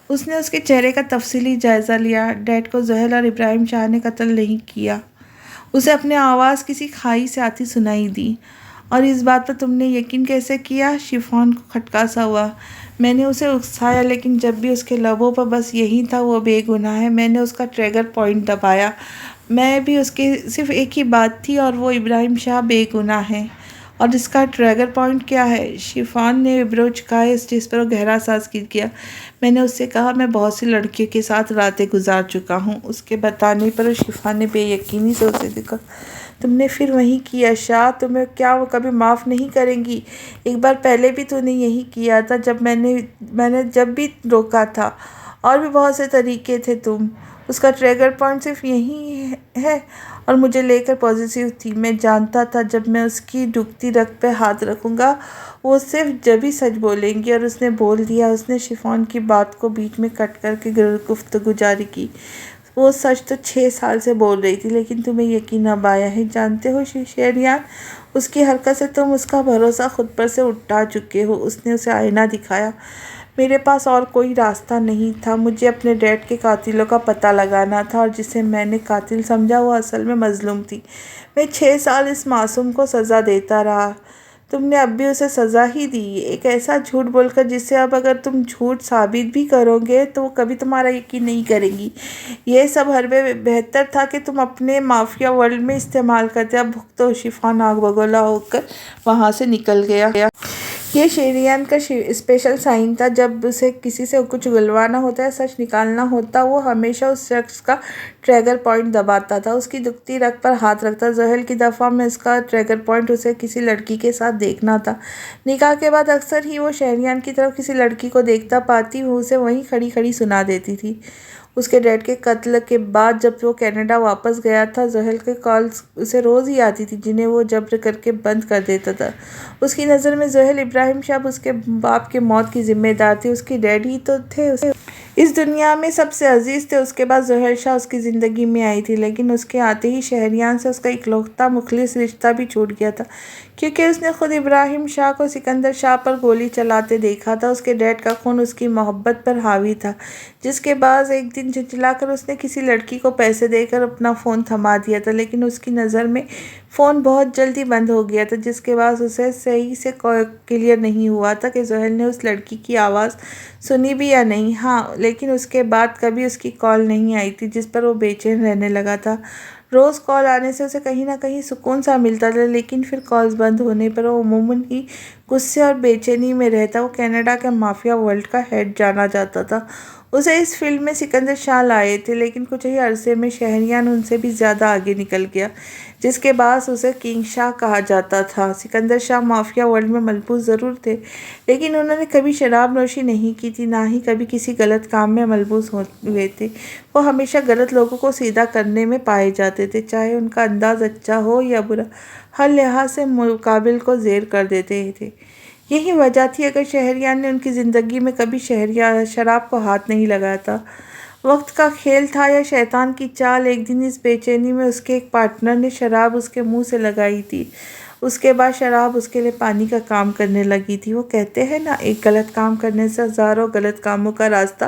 اس نے اس کے چہرے کا تفصیلی جائزہ لیا۔ "ڈیڈ کو زحل اور ابراہیم شاہ نے قتل نہیں کیا۔" اسے اپنی آواز کسی کھائی سے آتی سنائی دی۔ "اور اس بات پر تم نے یقین کیسے کیا؟" شفان کو کھٹکا سا ہوا۔ "میں نے اسے اکسایا، لیکن جب بھی اس کے لبوں پر بس یہی تھا، وہ بے گناہ ہے۔ میں نے اس کا ٹریگر پوائنٹ دبایا۔ میں بھی اس کی صرف ایک ہی بات تھی، اور وہ ابراہیم شاہ بے گناہ ہے۔" "اور اس کا ٹریگر پوائنٹ کیا ہے؟" شفان نے ابرو چکھائے، جس پر وہ گہرا سانس کیا۔ "میں نے اس سے کہا، میں بہت سی لڑکیوں کے ساتھ راتیں گزار چکا ہوں۔" اس کے بتانے پر شفان نے بے یقینی سے اسے دیکھا۔ "تم نے پھر وہی کیا شاہ؟ تمہیں کیا وہ کبھی معاف نہیں کریں گی؟ ایک بار پہلے بھی تو نے یہی کیا تھا، جب میں نے جب بھی روکا تھا۔ اور بھی بہت سے طریقے تھے۔ اس کا ٹریگر پوائنٹ صرف یہی ہے۔ اور مجھے لے کر پوزیسو تھی۔ میں جانتا تھا جب میں اس کی ڈوبتی رگ پہ ہاتھ رکھوں گا، وہ صرف جب ہی سچ بولے گی۔" اور اس نے بول دیا۔ اس نے شفان کی بات کو بیچ میں کٹ کر کے گفتگو جاری کی۔ "وہ سچ تو 6 سال سے بول رہی تھی، لیکن تمہیں یقین اب آیا ہے۔ جانتے ہو شہریان، اس کی حرکت سے تم اس کا بھروسہ خود پر سے اٹھا چکے ہو۔" اس نے اسے آئینہ دکھایا۔ "میرے پاس اور کوئی راستہ نہیں تھا۔ مجھے اپنے ڈیڈ کے قاتلوں کا پتہ لگانا تھا، اور جسے میں نے قاتل سمجھا وہ اصل میں مظلوم تھی۔ میں 6 سال اس معصوم کو سزا دیتا رہا۔ تم نے اب بھی اسے سزا ہی دی، ایک ایسا جھوٹ بول کر جسے اب اگر تم جھوٹ ثابت بھی کرو گے تو وہ کبھی تمہارا یقین نہیں کرے گی۔ یہ سب حربے بہتر تھا کہ تم اپنے مافیا ورلڈ میں استعمال کرتے۔ اب بھگتو۔" شفان آگ بگولا ہو کر وہاں سے نکل گیا۔ یہ شہریان کا اسپیشل سائن تھا۔ جب اسے کسی سے کچھ اگلوانا ہوتا یا سچ نکالنا ہوتا، وہ ہمیشہ اس شخص کا ٹریگر پوائنٹ دباتا تھا، اس کی دکھتی رگ پر ہاتھ رکھتا۔ زحل کی دفعہ میں اس کا ٹریگر پوائنٹ اسے کسی لڑکی کے ساتھ دیکھنا تھا۔ نکاح کے بعد اکثر ہی وہ شہریان کی طرف کسی لڑکی کو دیکھتا پاتی، وہ اسے وہیں کھڑی کھڑی سنا دیتی تھی۔ اس کے ڈیڈ کے قتل کے بعد جب وہ کینیڈا واپس گیا تھا، زحل کی کالز اسے روز ہی آتی تھیں، جنہیں وہ جبر کر کے بند کر دیتا تھا۔ اس کی نظر میں زحل ابراہیم شاہ اس کے باپ کی موت کی ذمہ دار تھی۔ اس کے ڈیڈ ہی تو تھے اس دنیا میں سب سے عزیز تھے۔ اس کے بعد زحل شاہ اس کی زندگی میں آئی تھی، لیکن اس کے آتے ہی شہریان سے اس کا اکلوتا مخلص رشتہ بھی چھوٹ گیا تھا، کیونکہ اس نے خود ابراہیم شاہ کو سکندر شاہ پر گولی چلاتے دیکھا تھا۔ اس کے ڈیڈ کا خون اس کی محبت پر حاوی تھا، جس کے باعث ایک دن جھنجھلا کر اس نے کسی لڑکی کو پیسے دے کر اپنا فون تھما دیا تھا، لیکن اس کی نظر میں فون بہت جلدی بند ہو گیا تھا، جس کے باعث اسے صحیح سے کلیئر نہیں ہوا تھا کہ زحل نے اس لڑکی کی آواز سنی بھی یا نہیں۔ ہاں، لیکن اس کے بعد کبھی اس کی کال نہیں آئی تھی، جس پر وہ بے چین رہنے لگا تھا۔ روز کال آنے سے اسے کہیں نہ کہیں سکون سا ملتا تھا، لیکن پھر کالز بند ہونے پر وہ عموماً ہی غصے اور بے چینی میں رہتا۔ وہ کینیڈا کے مافیا ورلڈ کا ہیڈ جانا جاتا تھا۔ اسے اس فیلڈ میں سکندر شاہ لائے تھے، لیکن کچھ ہی عرصے میں شہریان ان سے بھی زیادہ آگے نکل گیا، جس کے باعث اسے کنگ شاہ کہا جاتا تھا۔ سکندر شاہ مافیا ورلڈ میں ملبوس ضرور تھے، لیکن انہوں نے کبھی شراب نوشی نہیں کی تھی، نہ ہی کبھی کسی غلط کام میں ملبوس ہوئے تھے۔ وہ ہمیشہ غلط لوگوں کو سیدھا کرنے میں پائے جاتے تھے، چاہے ان کا انداز اچھا ہو یا برا، ہر لحاظ سے مقابل کو زیر کر دیتے تھے۔ یہی وجہ تھی اگر شہریان نے ان کی زندگی میں کبھی شراب کو ہاتھ نہیں لگایا تھا۔ وقت کا کھیل تھا یا شیطان کی چال، ایک دن اس بے چینی میں اس کے ایک پارٹنر نے شراب اس کے منہ سے لگائی تھی۔ اس کے بعد شراب اس کے لیے پانی کا کام کرنے لگی تھی۔ وہ کہتے ہیں نا، ایک غلط کام کرنے سے ہزاروں غلط کاموں کا راستہ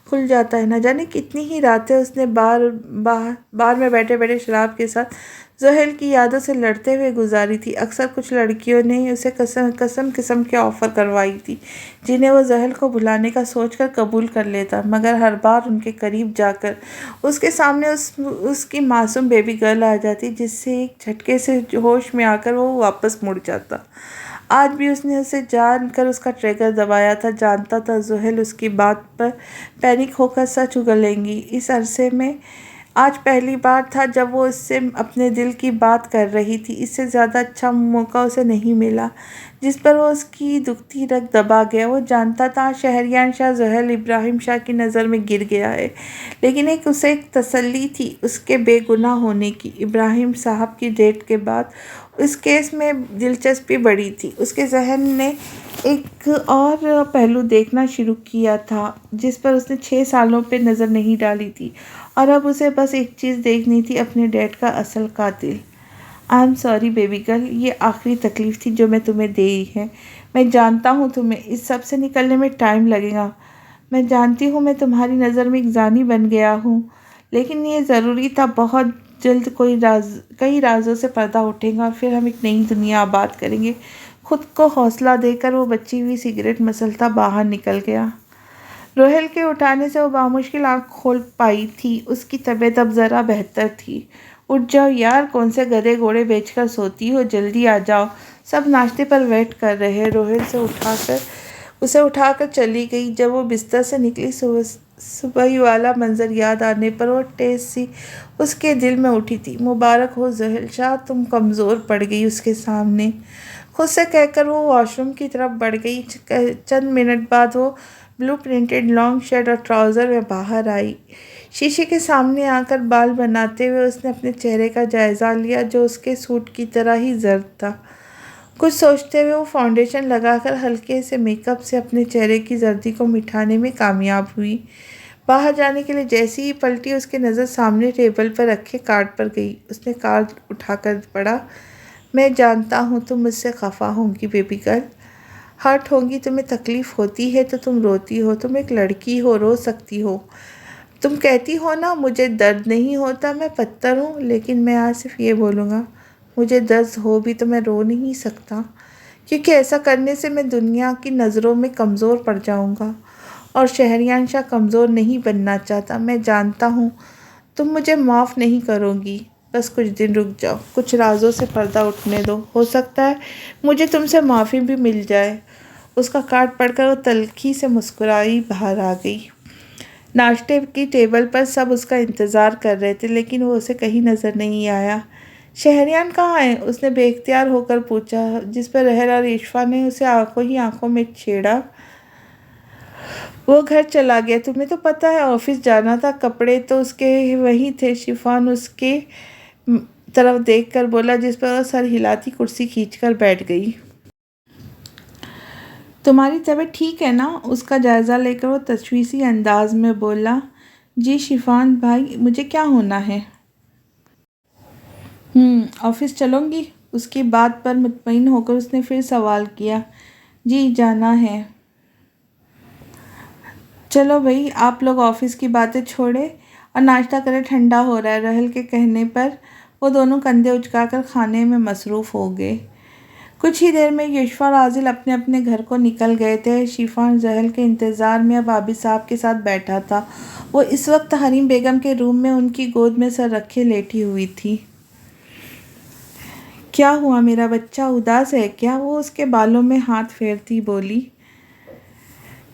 کھل جاتا ہے۔ نہ جانے کتنی ہی راتیں اس نے بار میں بیٹھے بیٹھے شراب کے ساتھ زحیل کی یادوں سے لڑتے ہوئے گزاری تھی۔ اکثر کچھ لڑکیوں نے اسے قسم کے آفر کروائی تھی جنہیں وہ زحیل کو بھلانے کا سوچ کر قبول کر لیتا، مگر ہر بار ان کے قریب جا کر اس کے سامنے اس کی معصوم بیبی گرل آ جاتی، جس سے ایک جھٹکے سے ہوش میں آ کر وہ واپس مڑ جاتا۔ آج بھی اس نے اسے جان کر اس کا ٹریگر دبایا تھا، جانتا تھا زحیل اس کی بات پر پینک ہو کر سچ اگلیں گی۔ اس عرصے میں آج پہلی بار تھا جب وہ اس سے اپنے دل کی بات کر رہی تھی۔ اس سے زیادہ اچھا موقع اسے نہیں ملا جس پر وہ اس کی دکھتی رگ دبا گیا۔ وہ جانتا تھا شہریار شاہ زحیل ابراہیم شاہ کی نظر میں گر گیا ہے، لیکن اسے ایک تسلی تھی اس کے بے گناہ ہونے کی۔ ابراہیم صاحب کی ڈیتھ کے بعد اس کیس میں دلچسپی بڑھی تھی۔ اس کے ذہن نے ایک اور پہلو دیکھنا شروع کیا تھا جس پر اس نے 6 سالوں پہ نظر نہیں ڈالی تھی، اور اب اسے بس ایک چیز دیکھنی تھی، اپنے ڈیڈ کا اصل قاتل۔ I am sorry baby girl, یہ آخری تکلیف تھی جو میں تمہیں دی ہے۔ میں جانتا ہوں تمہیں اس سب سے نکلنے میں ٹائم لگے گا۔ میں جانتی ہوں میں تمہاری نظر میں ایک زانی بن گیا ہوں، لیکن یہ ضروری تھا۔ بہت جلد کئی رازوں سے پردہ اٹھے گا، پھر ہم ایک نئی دنیا آباد کریں گے۔ خود کو حوصلہ دے کر وہ بچی ہوئی سگریٹ مسلتا باہر نکل گیا۔ روہیل کے اٹھانے سے وہ بامشکل آنکھ کھول پائی تھی۔ اس کی طبیعت اب ذرا بہتر تھی۔ اٹھ جاؤ یار، کون سے گدھے گھوڑے بیچ کر سوتی ہو، جلدی آ جاؤ، سب ناشتے پر ویٹ کر رہے ہیں۔ روہیل اسے اٹھا کر چلی گئی۔ جب وہ بستر سے نکلی، صبح والا منظر یاد آنے پر وہ ٹیس سی اس کے دل میں اٹھی تھی۔ مبارک ہو زحیل شاہ، تم کمزور پڑ گئی اس کے سامنے، خود سے کہہ کر وہ واش روم کی طرف بڑھ گئی۔ چند منٹ بعد وہ بلو پرنٹڈ لانگ شرٹ اور ٹراؤزر میں باہر آئی۔ شیشے کے سامنے آ کر بال بناتے ہوئے اس نے اپنے چہرے کا جائزہ لیا جو اس کے سوٹ کی طرح ہی زرد تھا۔ کچھ سوچتے ہوئے وہ فاؤنڈیشن لگا کر ہلکے سے میک اپ سے اپنے چہرے کی زردی کو مٹانے میں کامیاب ہوئی۔ باہر جانے کے لیے جیسے ہی پلٹی، اس کی نظر سامنے ٹیبل پر رکھے کارڈ پر گئی۔ اس نے کارڈ اٹھا کر پڑھا۔ میں جانتا ہوں تم مجھ سے خفا ہوں گی بیبی گرل، ہرٹ ہوں گی، تمہیں تکلیف ہوتی ہے تو تم روتی ہو، تم ایک لڑکی ہو، رو سکتی ہو۔ تم کہتی ہو نا مجھے درد نہیں ہوتا، میں پتھر ہوں، لیکن میں آج صرف یہ بولوں گا، مجھے درد ہو بھی تو میں رو نہیں سکتا، کیونکہ ایسا کرنے سے میں دنیا کی نظروں میں کمزور پڑ جاؤں گا، اور شہریار شاہ کمزور نہیں بننا چاہتا۔ میں جانتا ہوں تم مجھے معاف نہیں کرو گی، بس کچھ دن رک جاؤ، کچھ رازوں سے پردہ اٹھنے دو، ہو سکتا ہے مجھے تم سے معافی بھی مل جائے۔ اس کا کارڈ پڑھ کر وہ تلخی سے مسکرائی باہر آ گئی۔ ناشتے کی ٹیبل پر سب اس کا انتظار کر رہے تھے، لیکن وہ اسے کہیں نظر نہیں آیا۔ شہریار کہاں ہے؟ اس نے بے اختیار ہو کر پوچھا، جس پر رحل اور ایشفا نے اسے آنکھوں میں چھیڑا۔ وہ گھر چلا گیا، تمہیں تو پتہ ہے آفس جانا تھا۔ کپڑے تو اس کے وہیں تھے۔ شفان اس کے طرف دیکھ کر بولا، جس پر وہ سر ہلاتی کرسی کھینچ کر بیٹھ گئی۔ تمہاری طبیعت ٹھیک ہے نا؟ اس کا جائزہ لے کر وہ تشویشی انداز میں بولا۔ جی شفان بھائی، مجھے کیا ہونا ہے؟ آفس چلوں گی؟ اس کی بات پر مطمئن ہو کر اس نے پھر سوال کیا۔ جی جانا ہے۔ چلو بھئی، آپ لوگ آفس کی باتیں چھوڑیں اور ناشتہ کریں، ٹھنڈا ہو رہا ہے۔ رحل کے کہنے پر وہ دونوں کندھے اچکا کر کھانے میں مصروف ہو گئے۔ کچھ ہی دیر میں یشفا اور عادل اپنے اپنے گھر کو نکل گئے تھے۔ شفان زحیل کے انتظار میں اب عابد صاحب کے ساتھ بیٹھا تھا۔ وہ اس وقت حریم بیگم کے روم میں ان کی گود میں سر رکھے لیٹی ہوئی تھی۔ کیا ہوا میرا بچہ، اداس ہے کیا؟ وہ اس کے بالوں میں ہاتھ پھیرتی بولی۔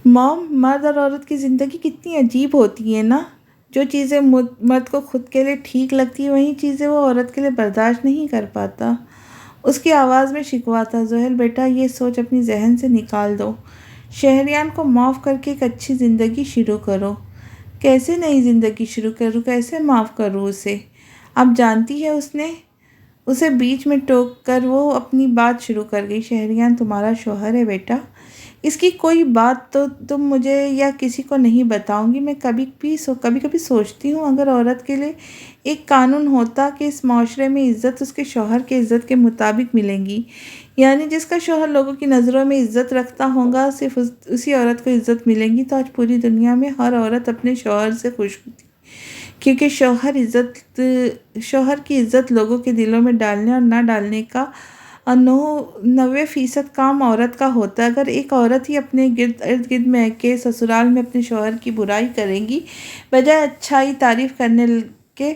مام، مرد اور عورت کی زندگی کتنی عجیب ہوتی ہے نا؟ جو چیزیں مرد کو خود کے لیے ٹھیک لگتی ہیں، وہی چیزیں وہ عورت کے لیے برداشت نہیں کر پاتا۔ اس کی آواز میں شکوہ تھا۔ زحیل بیٹا، یہ سوچ اپنی ذہن سے نکال دو، شہریار کو معاف کر کے ایک اچھی زندگی شروع کرو۔ کیسے نئی زندگی شروع کروں، کیسے معاف کروں اسے؟ اب جانتی ہے اس نے؟ اسے بیچ میں ٹوک کر وہ اپنی بات شروع کر گئی۔ شہریار تمہارا شوہر ہے بیٹا، اس کی کوئی بات تو تم مجھے یا کسی کو نہیں بتاؤں گی۔ میں کبھی کبھی سوچتی ہوں اگر عورت کے لیے ایک قانون ہوتا کہ اس معاشرے میں عزت اس کے شوہر کی عزت کے مطابق ملے گی، یعنی جس کا شوہر لوگوں کی نظروں میں عزت رکھتا ہوگا صرف اسی عورت کو عزت ملے گی، تو آج پوری دنیا میں ہر عورت اپنے شوہر سے خوش ہوتی، کیونکہ شوہر کی عزت لوگوں کے دلوں میں ڈالنے اور نہ ڈالنے کا 90% کام عورت کا ہوتا ہے۔ اگر ایک عورت ہی اپنے ارد گرد کے سسرال میں اپنے شوہر کی برائی کرے گی بجائے اچھائی تعریف کرنے کے،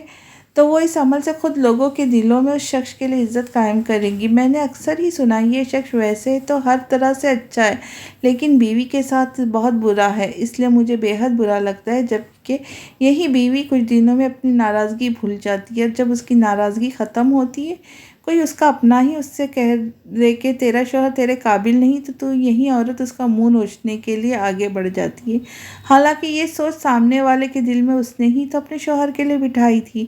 تو وہ اس عمل سے خود لوگوں کے دلوں میں اس شخص کے لیے عزت قائم کرے گی۔ میں نے اکثر ہی سنا یہ شخص ویسے تو ہر طرح سے اچھا ہے لیکن بیوی کے ساتھ بہت برا ہے، اس لیے مجھے بے حد برا لگتا ہے جبکہ یہی بیوی کچھ دنوں میں اپنی ناراضگی بھول جاتی ہے۔ جب اس کی ناراضگی ختم ہوتی ہے، کوئی اس کا اپنا ہی اس سے کہہ دے کہ تیرا شوہر تیرے قابل نہیں، تو یہی عورت اس کا منہ نوچنے کے لیے آگے بڑھ جاتی ہے، حالانکہ یہ سوچ سامنے والے کے دل میں اس نے ہی تو اپنے شوہر کے لیے بٹھائی تھی۔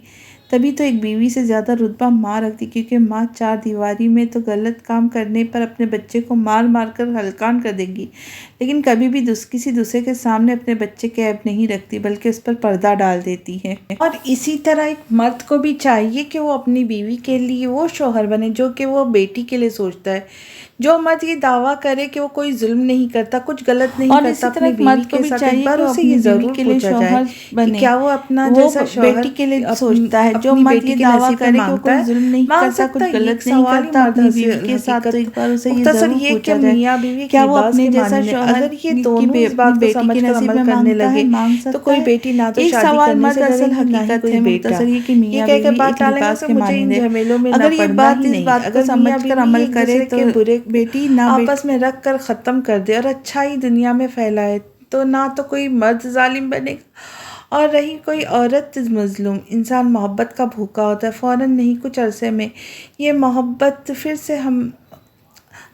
تبھی تو ایک بیوی سے زیادہ رتبہ ماں رکھتی، کیونکہ ماں چار دیواری میں تو غلط کام کرنے پر اپنے بچے کو مار مار کر ہلکان کر دے گی، لیکن کبھی بھی کسی دوسرے کے سامنے اپنے بچے کے عیب نہیں رکھتی بلکہ اس پر پردہ ڈال دیتی ہے۔ اور اسی طرح ایک مرد کو بھی چاہیے کہ وہ اپنی بیوی کے لیے وہ شوہر بنے جو کہ وہ بیٹی کے لیے سوچتا ہے۔ جو مرد یہ دعویٰ کرے کہ وہ کوئی ظلم نہیں کرتا، کچھ غلط نہیں کرتا اپنی بیوی کے ساتھ، ایک بار اسے یہ ضرور پوچھا جائے کہ کیا وہ اپنا جیسا شوہر بیٹی کے لیے سوچتا ہے۔ جو مرد یہ دعویٰ کرے کہ وہ کوئی ظلم نہیں کرتا، کچھ غلط نہیں کرتا اپنی بیوی کے ساتھ، تو ایک بار اسے یہ ضرور پوچھا جائے کیا وہ اپنے جیسا شوہر اگر یہ دونوں اس بات کو سمجھ کر عمل کرنے لگے تو کوئی بیٹی نہ تو شادی کرنے سے ڈرے گی نہ ہی کوئی بیٹا۔ یہ کہہ کر بات ٹالنے سے مجھے ان جھمیلوں میں نہ پڑنا ہی نہیں۔ اگر سمجھ کر عمل کرے تو برے بیٹی نہ آپس میں رکھ کر ختم کر دے اور اچھائی دنیا میں پھیلائے تو نہ تو کوئی مرد ظالم بنے گا اور رہی کوئی عورت مظلوم۔ انسان محبت کا بھوکا ہوتا ہے، فوراً نہیں کچھ عرصے میں یہ محبت پھر سے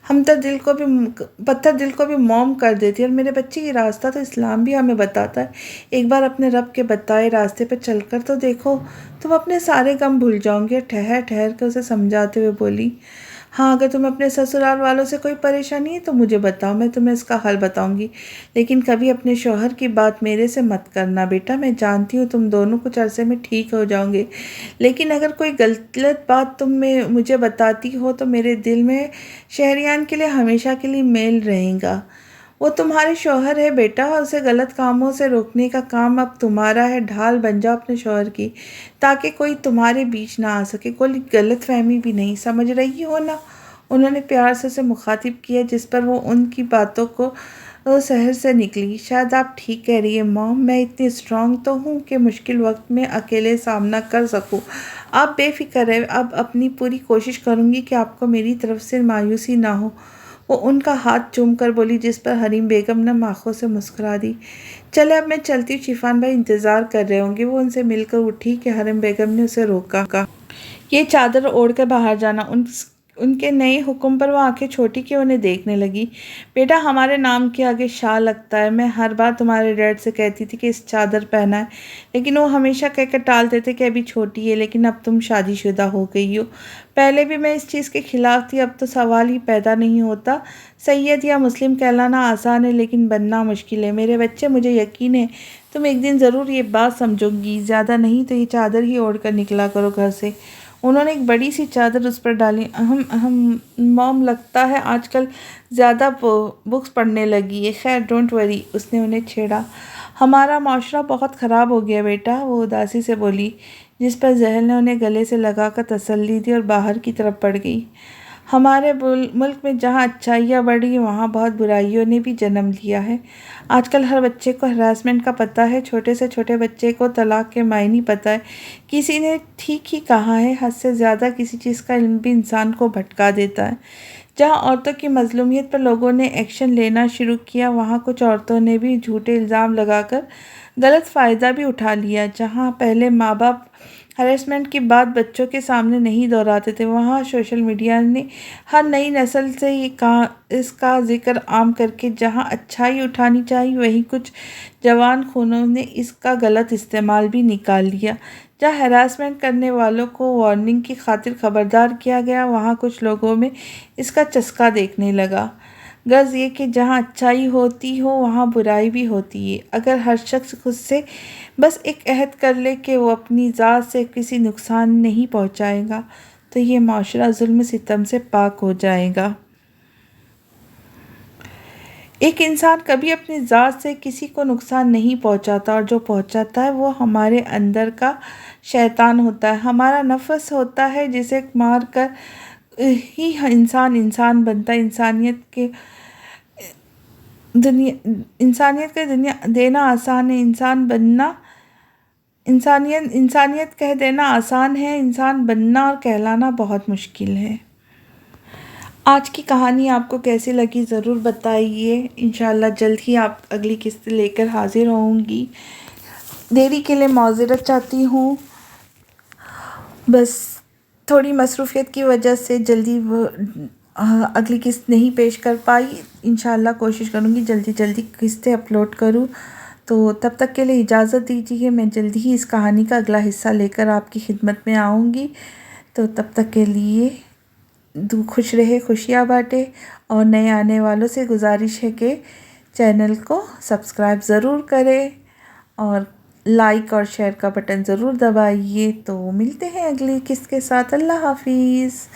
پتھر دل کو بھی موم کر دیتی ہے۔ اور میرے بچے یہ راستہ تو اسلام بھی ہمیں بتاتا ہے، ایک بار اپنے رب کے بتائے راستے پہ چل کر تو دیکھو، تم اپنے سارے غم بھول جاؤ گے۔ ٹھہر کے اسے سمجھاتے ہوئے بولی، ہاں اگر تمہیں اپنے سسرال والوں سے کوئی پریشانی ہے تو مجھے بتاؤ، میں تمہیں اس کا حل بتاؤں گی، لیکن کبھی اپنے شوہر کی بات میرے سے مت کرنا بیٹا۔ میں جانتی ہوں تم دونوں کچھ عرصے میں ٹھیک ہو جاؤ گے، لیکن اگر کوئی غلط بات تم مجھے بتاتی ہو تو میرے دل میں شہریان کے لیے ہمیشہ کے لیے میل رہے گا۔ وہ تمہارے شوہر ہے بیٹا، اور اسے غلط کاموں سے روکنے کا کام اب تمہارا ہے۔ ڈھال بن جاؤ اپنے شوہر کی تاکہ کوئی تمہارے بیچ نہ آ سکے، کوئی غلط فہمی بھی نہیں، سمجھ رہی ہو نا؟ انہوں نے پیار سے اسے مخاطب کیا، جس پر وہ ان کی باتوں کو شہر سے نکلی۔ شاید آپ ٹھیک کہہ رہی ہیں مام، میں اتنی اسٹرانگ تو ہوں کہ مشکل وقت میں اکیلے سامنا کر سکوں۔ آپ بے فکر رہیں، اب اپنی پوری کوشش کروں گی کہ آپ کو میری طرف سے مایوسی نہ ہو۔ وہ ان کا ہاتھ چوم کر بولی، جس پر حریم بیگم نم آنکھوں سے مسکرا دی۔ چلے اب میں چلتی ہوں، شیفان بھائی انتظار کر رہے ہوں گے۔ وہ ان سے مل کر اٹھی کہ حریم بیگم نے اسے روکا۔ یہ چادر اوڑھ کر باہر جانا۔ ان کے نئے حکم پر وہ آنکھیں چھوٹی کہ انہیں دیکھنے لگی۔ بیٹا ہمارے نام کے آگے شاہ لگتا ہے، میں ہر بار تمہارے ڈیڈ سے کہتی تھی کہ اس چادر پہنا ہے، لیکن وہ ہمیشہ کہہ کر ٹالتے تھے کہ ابھی چھوٹی ہے، لیکن اب تم شادی شدہ ہو گئی ہو۔ پہلے بھی میں اس چیز کے خلاف تھی، اب تو سوال ہی پیدا نہیں ہوتا۔ سید یا مسلم کہلانا آسان ہے لیکن بننا مشکل ہے۔ میرے بچے مجھے یقین ہے تم ایک دن ضرور یہ بات سمجھو گی، زیادہ نہیں تو یہ چادر ہی اوڑھ کر نکلا کرو گھر سے۔ انہوں نے ایک بڑی سی چادر اس پر ڈالی۔ موم لگتا ہے آج کل زیادہ بکس پڑھنے لگی ہے۔ خیر ڈونٹ وری، اس نے انہیں چھیڑا۔ ہمارا معاشرہ بہت خراب ہو گیا بیٹا، وہ اداسی سے بولی، جس پر زحل نے انہیں گلے سے لگا کر تسلی دی اور باہر کی طرف بڑھ گئی۔ ہمارے ملک میں جہاں اچھائیاں بڑھی وہاں بہت برائیوں نے بھی جنم لیا ہے۔ آج کل ہر بچے کو ہراسمنٹ کا پتہ ہے، چھوٹے سے چھوٹے بچے کو طلاق کے معنی پتہ ہے۔ کسی نے ٹھیک ہی کہا ہے، حد سے زیادہ کسی چیز کا علم بھی انسان کو بھٹکا دیتا ہے۔ جہاں عورتوں کی مظلومیت پر لوگوں نے ایکشن لینا شروع کیا، وہاں کچھ عورتوں نے بھی جھوٹے الزام لگا کر غلط فائدہ بھی اٹھا لیا۔ جہاں پہلے ماں باپ ہراسمنٹ کی بات بچوں کے سامنے نہیں دہراتے تھے، وہاں سوشل میڈیا نے ہر نئی نسل سے اس کا ذکر عام کر کے جہاں اچھائی اٹھانی چاہیے، وہیں کچھ جوان خونوں نے اس کا غلط استعمال بھی نکال لیا۔ جہاں ہراسمنٹ کرنے والوں کو وارننگ کی خاطر خبردار کیا گیا، وہاں کچھ لوگوں میں اس کا چسکا دیکھنے لگا۔ غرض یہ کہ جہاں اچھائی ہوتی ہو وہاں برائی بھی ہوتی ہے۔ اگر ہر شخص خود سے بس ایک عہد کر لے کہ وہ اپنی ذات سے کسی نقصان نہیں پہنچائے گا تو یہ معاشرہ ظلم ستم سے پاک ہو جائے گا۔ ایک انسان کبھی اپنی ذات سے کسی کو نقصان نہیں پہنچاتا، اور جو پہنچاتا ہے وہ ہمارے اندر کا شیطان ہوتا ہے، ہمارا نفس ہوتا ہے، جسے مار کر ہی انسان بنتا ہے۔ انسانیت کا دنیا دینا آسان ہے، انسان بننا انسانیت کہہ دینا آسان ہے، انسان بننا اور کہلانا بہت مشکل ہے۔ آج کی کہانی آپ کو کیسی لگی ضرور بتائیے۔ انشاءاللہ جلد ہی آپ اگلی قسط لے کر حاضر ہوں گی۔ دیری کے لیے معذرت چاہتی ہوں، بس تھوڑی مصروفیت کی وجہ سے جلدی اگلی قسط نہیں پیش کر پائی۔ انشاءاللہ کوشش کروں گی جلدی قسطیں اپلوڈ کروں۔ تو تب تک کے لیے اجازت دیجیے، میں جلدی ہی اس کہانی کا اگلا حصہ لے کر آپ کی خدمت میں آؤں گی۔ تو تب تک کے لیے خوش رہے، خوشیاں بانٹے، اور نئے آنے والوں سے گزارش ہے کہ چینل کو سبسکرائب ضرور کریں اور لائک اور شیئر کا بٹن ضرور دبائیے۔ تو ملتے ہیں اگلی قسط کے ساتھ۔ اللہ حافظ۔